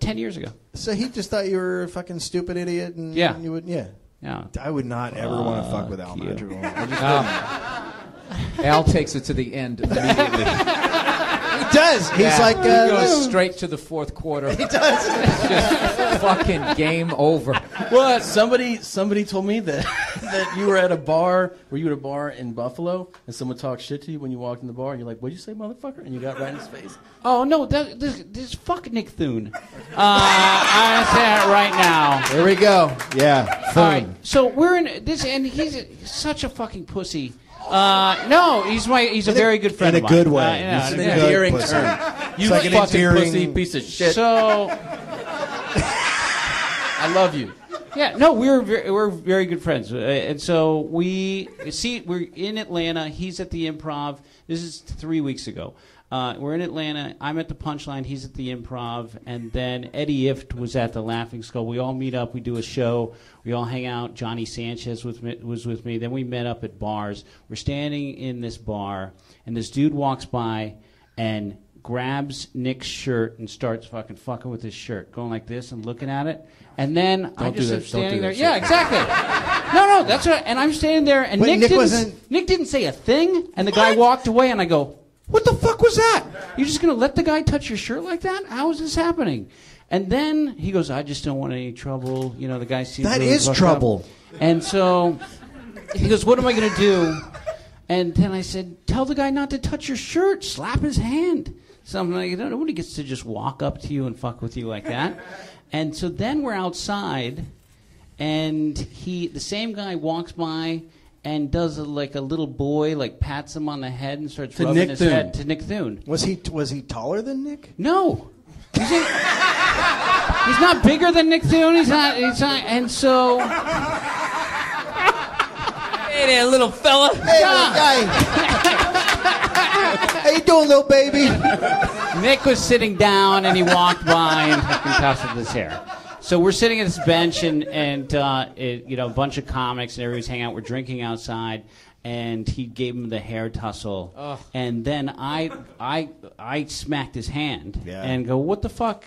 10 years ago. So he just thought you were a fucking stupid idiot, and yeah, you would, yeah. I would not ever want to fuck with Al Madrigal. Al takes it to the end immediately. He does. He's like he goes straight to the fourth quarter. He does. Just fucking game over. Well, somebody told me that you were at a bar. Were you at a bar in Buffalo and someone talked shit to you when you walked in the bar and you're like, "What'd you say, motherfucker?" And you got right in his face. Oh no, this fuck Nick Thune. I say it right now. There we go. Yeah. All right. So we're in this, and he's such a fucking pussy. No, he's a very good friend of mine. In a good way. It's an endearing term. You like fucking pussy piece of shit. So I love you. Yeah, no, we're very good friends, and so we're in Atlanta. He's at the Improv. This is 3 weeks ago. We're in Atlanta. I'm at the Punchline. He's at the Improv. And then Eddie Ifft was at the Laughing Skull. We all meet up. We do a show. We all hang out. Johnny Sanchez was with me. Then we met up at bars. We're standing in this bar, and this dude walks by and grabs Nick's shirt and starts fucking with his shirt, going like this and looking at it. And then I just am standing there. Yeah, exactly. No, that's right. And I'm standing there, and Nick didn't say a thing. And the guy walked away, and I go, "What the fuck was that? You're just going to let the guy touch your shirt like that? How is this happening?" And then he goes, "I just don't want any trouble." You know, the guy seems that really is trouble. Up. And so he goes, "What am I going to do?" And then I said, "Tell the guy not to touch your shirt. Slap his hand." Something like that. Nobody gets to just walk up to you and fuck with you like that. And so then we're outside, and the same guy walks by and does like a little boy, like pats him on the head and starts rubbing his head to Nick Thune. Was he taller than Nick? No. He's not bigger than Nick Thune. He's not, and so... Hey there, little fella. Hey, little guy. you doing, little baby? Nick was sitting down, and he walked by and tousled his hair. So we're sitting at this bench, and a bunch of comics and everybody's hanging out. We're drinking outside, and he gave him the hair tussle. Ugh. And then I smacked his hand and go, "What the fuck?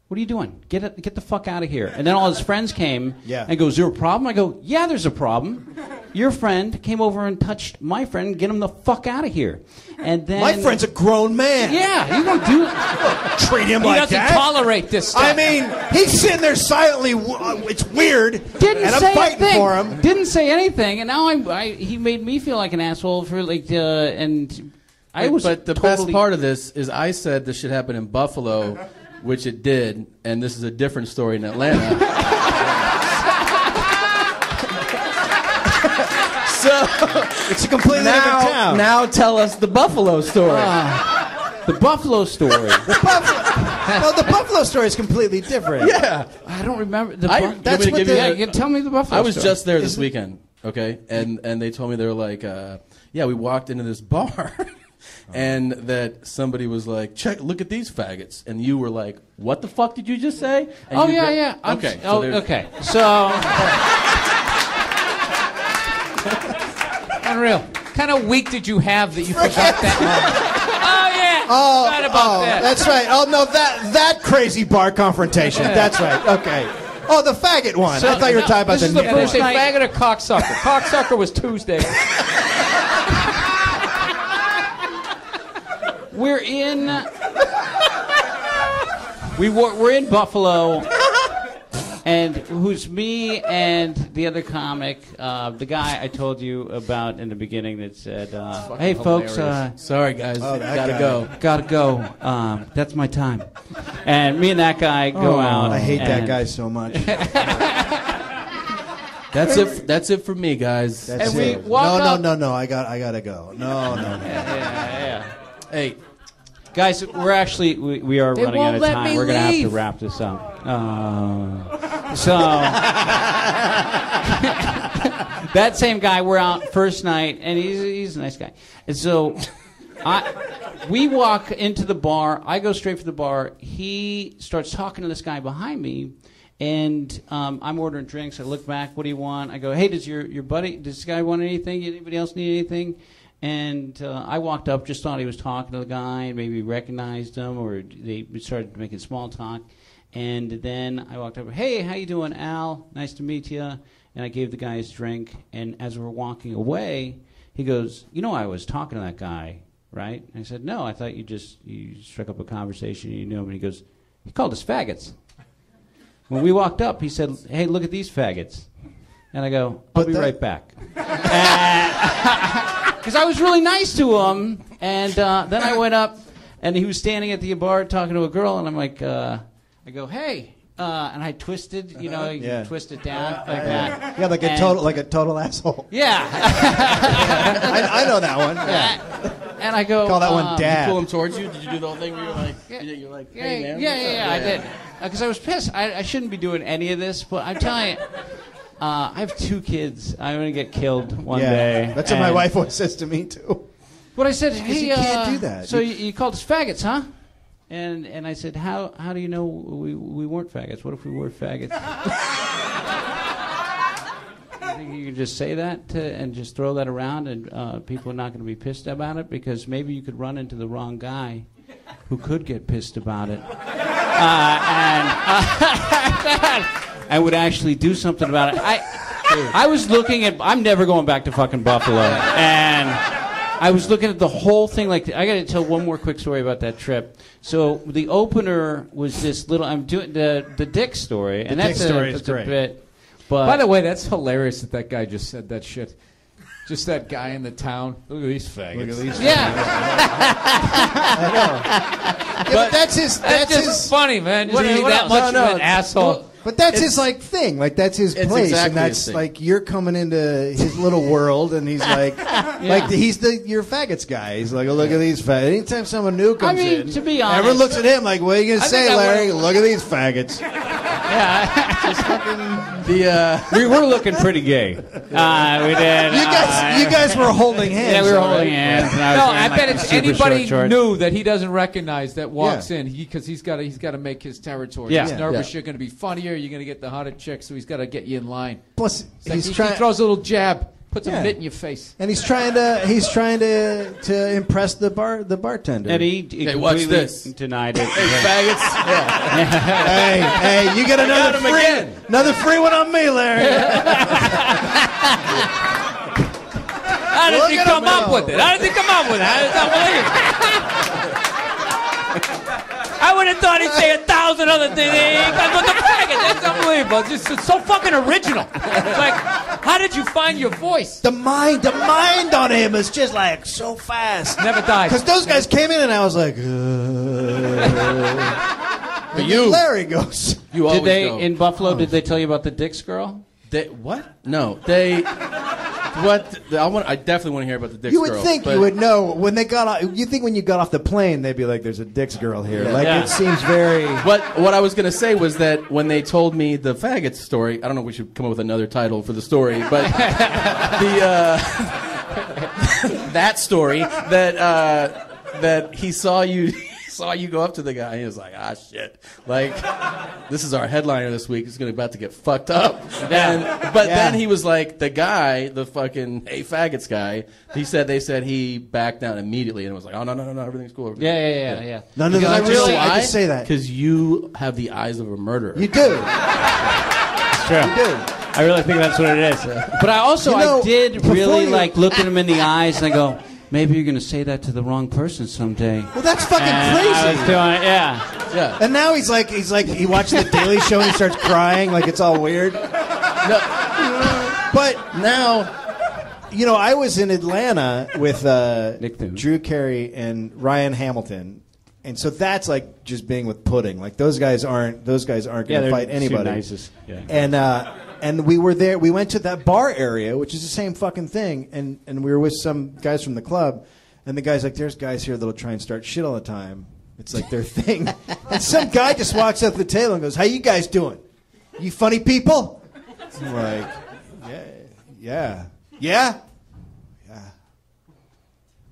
What are you doing? Get the fuck out of here!" And then all his friends came and go, "Is there a problem?" I go, "Yeah, there's a problem. Your friend came over and touched my friend. Get him the fuck out of here." And then my friend's a grown man. Yeah, you don't do treat him like that. He doesn't tolerate this stuff. I mean, he's sitting there silently. It's weird. Didn't and say I'm fighting anything. for him. Didn't say anything, and now he made me feel like an asshole for and I was. But the totally best part of this is I said this should happen in Buffalo, which it did, and this is a different story in Atlanta. So it's a completely different town. Now tell us the Buffalo story. The Buffalo story. The Buffalo story is completely different. Yeah, I don't remember. Tell me the Buffalo. I was story. just there this weekend. Okay, and they told me they were like, we walked into this bar, and that somebody was like, look at these faggots, and you were like, what the fuck did you just say? And yeah. Okay. Okay. So. Unreal. What kind of week did you have that you forgot that? Forgot about that. That's right. Oh no, that crazy bar confrontation. That's right. Okay. Oh, the faggot one. I thought you were talking about this is the first day. Faggot or cocksucker? Cocksucker was Tuesday. We're in Buffalo. And who's me and the other comic, the guy I told you about in the beginning that said, "Hey folks, sorry guys, gotta go. That's my time." And me and that guy go out. I hate that guy so much. That's it for me, guys. That's and we it. walk up. No. I gotta go. No. Yeah. Hey. Guys, we're actually we are running out of time. We're gonna have to wrap this up. So that same guy, we're out first night, and he's a nice guy. And so we walk into the bar. I go straight for the bar. He starts talking to this guy behind me, and I'm ordering drinks. I look back. What do you want? I go, hey, does your buddy? Does this guy want anything? Anybody else need anything? And I walked up, just thought he was talking to the guy, and maybe recognized him, or they started making small talk. And then I walked up, hey, how you doing, Al? Nice to meet you. And I gave the guy his drink. And as we were walking away, he goes, I was talking to that guy, right? And I said, no, I thought you struck up a conversation, you knew him. And he goes, he called us faggots. When we walked up, he said, hey, look at these faggots. And I go, I'll be right back. Because I was really nice to him, and then I went up, and he was standing at the bar talking to a girl, and I'm like, I go, hey, and I twisted, twist it down like that. Yeah, like a total asshole. Yeah, I know that one. Yeah. And I go, call that one Dad. Did you pull him towards you? Did you do the whole thing where you're like, hey man? Yeah, I did. Because I was pissed. I shouldn't be doing any of this, but I'm telling you. I have 2 kids. I'm going to get killed one day. That's what my wife always says to me, too. But I said, hey, you can't do that. So you called us faggots, huh? And I said, how do you know we weren't faggots? What if we were faggots? You think you can just say that and just throw that around and people are not going to be pissed about it? Because maybe you could run into the wrong guy who could get pissed about it. I would actually do something about it. I was looking at. I'm never going back to fucking Buffalo, and I was looking at the whole thing. Like, I got to tell one more quick story about that trip. So the opener was this little. I'm doing the Dick story, and that's a bit. But by the way, that's hilarious that guy just said that shit. Just that guy in the town. Look at these faggots. Yeah. I know. But that's his. That's just funny, man. Is he that much of an asshole? But that's his thing. Like, that's his place, exactly, and that's like you're coming into his little world, and he's like, he's your faggots guy. He's like, oh, look at these faggots. Anytime someone new comes in, to be honest, everyone looks at him like, what are you gonna say, Larry? Look at these faggots. Just fucking We were looking pretty gay. We did. You guys were holding hands. Yeah, we were all holding right? hands. And No, I was bet wearing, it's super anybody short shorts. new that he doesn't recognize that walks Yeah. in because he's got to make his territory. Yeah. He's nervous. Yeah. You're going to be funnier. You're going to get the hotter chick, so he's got to get you in line. Plus, It's like he's he trying. throws a little jab, puts Yeah. a mitt in your face. And he's trying to impress the bartender. And he Hey, watch completely this. denied it. faggots. Yeah. hey, you get another him free, again. another free one on me, Larry. How did Look he at come him up go. with it? How did he come up with it? It's unbelievable. I would have thought he'd say 1,000 other things. He comes with the faggot. It's unbelievable. It's so fucking original. It's like, how did you find your voice? The mind on him is just like so fast. Never dies. Because those guys came in and I was like, But you, Larry goes. you always Did they go. in Buffalo? Did they tell you about the Dix girl? What? No, they. What? I definitely want to hear about the Dix You would girl, think but- you would know when they got off. You think when you got off the plane, they'd be like, "There's a Dick's girl here." Yeah. Like Yeah. it seems very. What I was going to say was that when they told me the faggot story, I don't know if we should come up with another title for the story, but that story that he saw you go up to the guy, he was like, ah, shit. Like, this is our headliner this week. It's about to get fucked up. But then he was like, the guy, the fucking hey faggots guy, they said he backed down immediately and was like, oh, no, everything's cool. Yeah. No, Because I you know just why? say that. Because you have the eyes of a murderer. You do. It's true. You do. I really think that's what it is. But I also, You know, I did before really you- like look at him in the eyes and I go, maybe you're going to say that to the wrong person someday. Well, that's fucking And I was crazy. doing it, yeah. Yeah. And now he's like he watches the Daily Show and he starts crying like it's all weird. But Now, you know, I was in Atlanta with Nick Thune. Drew Carey and Ryan Hamilton, and so that's like just being with pudding. Like those guys aren't going to fight anybody. Nicest. Yeah. And we were there. We went to that bar area, which is the same fucking thing, and we were with some guys from the club, and the guy's like, "There's guys here that'll try and start shit all the time. It's like their thing." And some guy just walks up to the table and goes, "How you guys doing? You funny people?" I'm like, yeah.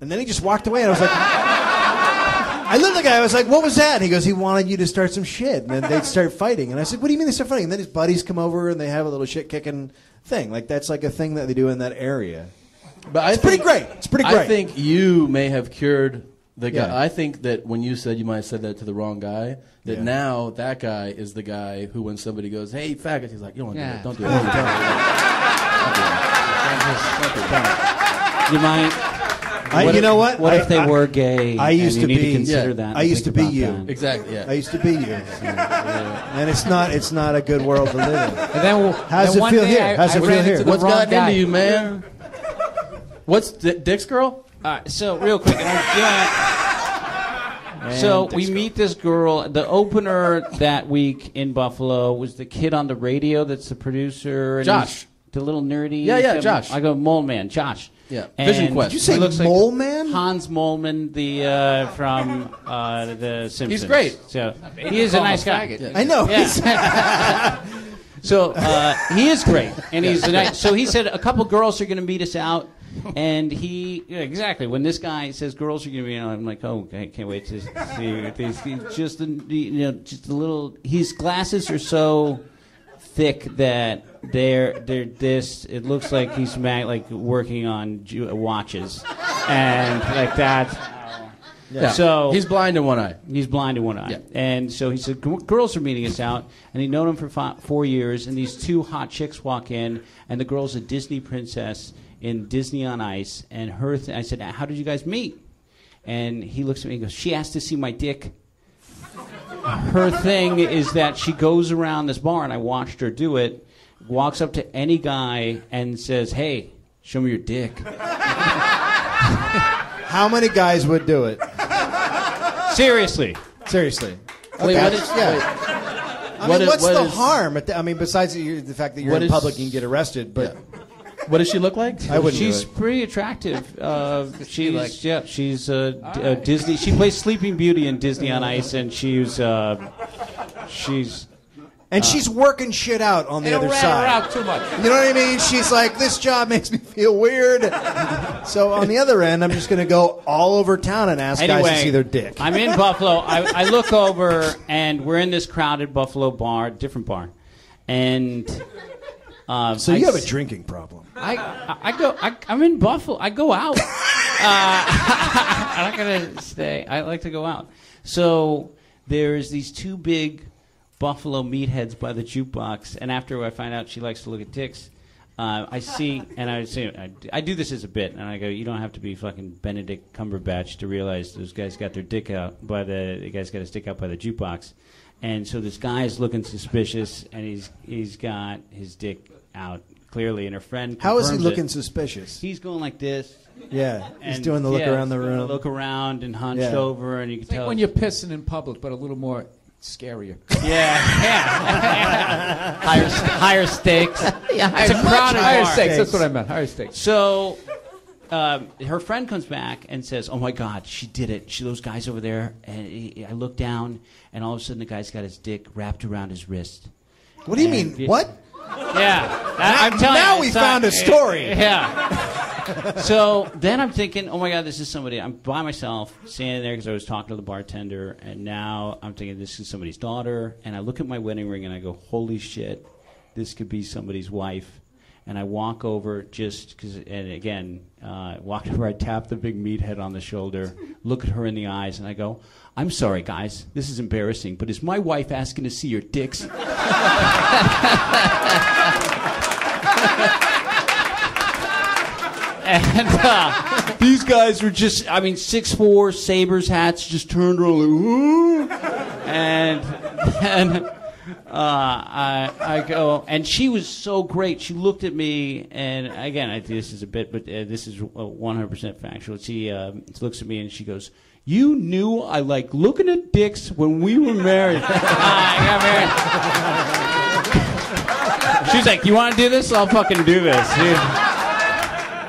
And then he just walked away, and I was like, I looked at the guy, I was like, what was that? And he goes, he wanted you to start some shit. And then they'd start fighting. And I said, what do you mean they start fighting? And then his buddies come over, and they have a little shit-kicking thing. Like, that's like a thing that they do in that area. but It's pretty great. It's pretty great. I think you may have cured the guy. Yeah. I think that when you said you might have said that to the wrong guy, that Yeah. now that guy is the guy who, when somebody goes, "Hey, faggot," he's like, "You don't want to do Yeah. that. Don't do it." You might. You know what? What if they were gay? I used and to you need be- to consider yeah. that. I and used think to be about you. that. Exactly. Yeah. I used to be you. And it's not a good world to live in. And then, How's it one feel day here? How's it I feel ran here? into the What's wrong gotten guy. into you, man? What's Dick's girl? All right, so real quick. So we meet this girl. The opener that week in Buffalo was the kid on the radio that's the producer. And Josh. he's the little nerdy. Yeah, Josh. I go, Mole Man, Josh. Yeah, And Vision Quest. Did you say he looks like Mole Man? Hans Moleman, the from the Simpsons. He's great. So he is a nice guy. I know. Yeah. So he is great, and he's a nice. So he said a couple girls are going to meet us out, and exactly when this guy says girls are going to be out, I'm like, oh, I can't wait to see these. Just just a little. His glasses are so thick that they're this. It looks like he's like working on watches, and like that. Yeah. So He's blind in one eye. He's blind in one eye. Yeah. And so he said, girls are meeting us out. And he'd known him for 4 years. And these two hot chicks walk in. And the girl's a Disney princess in Disney on Ice. And I said, how did you guys meet? And he looks at me and goes, she asked to see my dick. Her thing is that she goes around this bar, and I watched her do it, walks up to any guy and says, hey, show me your dick. How many guys would do it? Seriously. Seriously. Wait, Okay. what is? Yeah. Wait, I What mean, is- what's what the is- harm? Besides the fact that you're What in is- public and you can get arrested, but what does she look like? I wouldn't She's do it. pretty attractive. She's Disney. She plays Sleeping Beauty in Disney on Ice, and she's And she's working shit out on the other rat side. her out too much. You know what I mean? She's like, this job makes me feel weird. So on the other end, I'm just going to go all over town and ask guys to see their dick. I'm in Buffalo. I look over, and we're in this crowded Buffalo bar, different bar. And so you have a drinking problem. I'm in Buffalo. I go out. I'm not going to stay. I like to go out. So there's these two big Buffalo meatheads by the jukebox, and after I find out she likes to look at dicks, I see, and I say, I do this as a bit, and I go, you don't have to be fucking Benedict Cumberbatch to realize those guys got their dick out the guy's got his dick out by the jukebox, and so this guy is looking suspicious, and he's got his dick out clearly, and her friend. How is he looking suspicious? He's going like this. Yeah, he's doing the look around the room. Look around and hunched over, and you can tell. Like when you're pissing in public, but a little more scarier. Yeah. higher stakes. Yeah, it's a crowded higher bar. stakes. That's what I meant. Higher stakes. So, her friend comes back and says, "Oh my God, she did it! Those guys over there." And I look down, and all of a sudden, the guy's got his dick wrapped around his wrist. What do you mean? What? Yeah, I'm telling you. Now we found a story. Yeah. So then I'm thinking, oh my God, this is somebody. I'm by myself, standing there because I was talking to the bartender, and now I'm thinking this is somebody's daughter. And I look at my wedding ring and I go, holy shit, this could be somebody's wife. And I walk over just because, and again, walk over, I tap the big meathead on the shoulder, look at her in the eyes, and I go, I'm sorry, guys, this is embarrassing, but is my wife asking to see your dicks? And these guys were just, 6'4", Sabres hats, just turned around like, ooh. And I go, and she was so great. She looked at me, and again, I think this is a bit, but this is 100% factual. She looks at me and she goes, you knew I like looking at dicks when we were married. I got married. She's like, you want to do this? I'll fucking do this. Dude.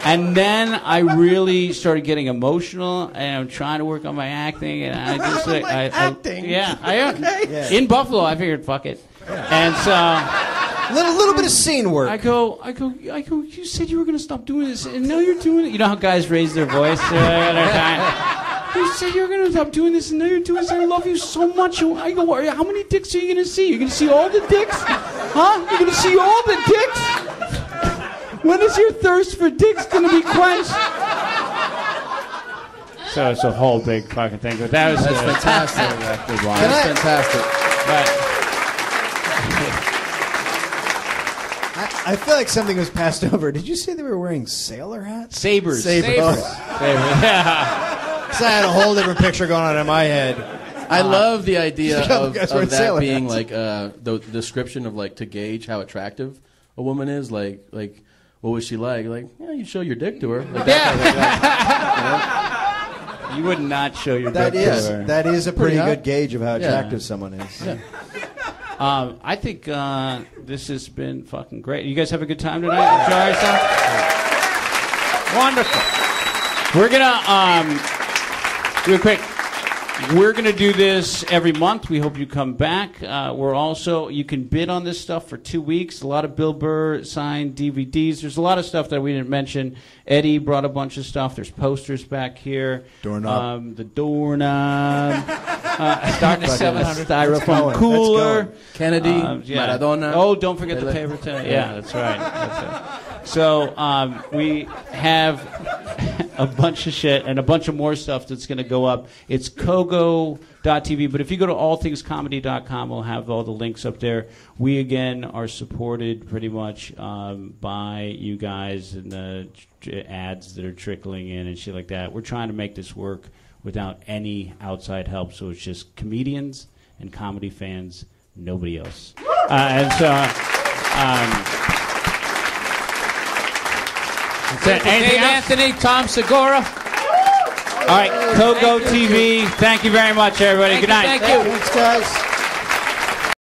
And then I really started getting emotional, and I'm trying to work on my acting, and I just acting. Yeah, I am. Okay. Yeah. In Buffalo, I figured, fuck it, and so little bit of scene work. I go. You said you were gonna stop doing this, and now you're doing it. You know how guys raise their voice? You said you were gonna stop doing this, and now you're doing this. I love you so much. I go. How many dicks are you gonna see? You're gonna see all the dicks? Huh? You're gonna see all the dicks? When is your thirst for dicks going to be quenched? So it's a whole big fucking thing. But that's fantastic. That's fantastic. I feel like something was passed over. Did you say they were wearing sailor hats? Sabres. Yeah. Because I had a whole different picture going on in my head. I love the idea of that being like the description of like to gauge how attractive a woman is. Like what was she like? Like, yeah, you show your dick to her. Like that, you would not show your dick to her. That is a pretty good gauge of how attractive someone is. Yeah. I think this has been fucking great. You guys have a good time tonight? Enjoy yourself? Wonderful. We're going to do a quick... We're going to do this every month. We hope you come back. We're also, you can bid on this stuff for 2 weeks. A lot of Bill Burr signed DVDs. There's a lot of stuff that we didn't mention. Eddie brought a bunch of stuff. There's posters back here. Doorknob. The doorknob. Starting at 700. Styrofoam cooler. Kennedy. Maradona. Oh, don't forget the paper towel. Yeah, that's right. So we have a bunch of shit and a bunch of more stuff that's going to go up. It's kogo.tv, but if you go to allthingscomedy.com, we'll have all the links up there. We, again, are supported pretty much by you guys and the ads that are trickling in and shit like that. We're trying to make this work without any outside help, so it's just comedians and comedy fans, nobody else. And so... Dave Anthony, Tom Segura. All right, Kogo TV. Thank you very much, everybody. Good night. Thank you. Thanks, guys.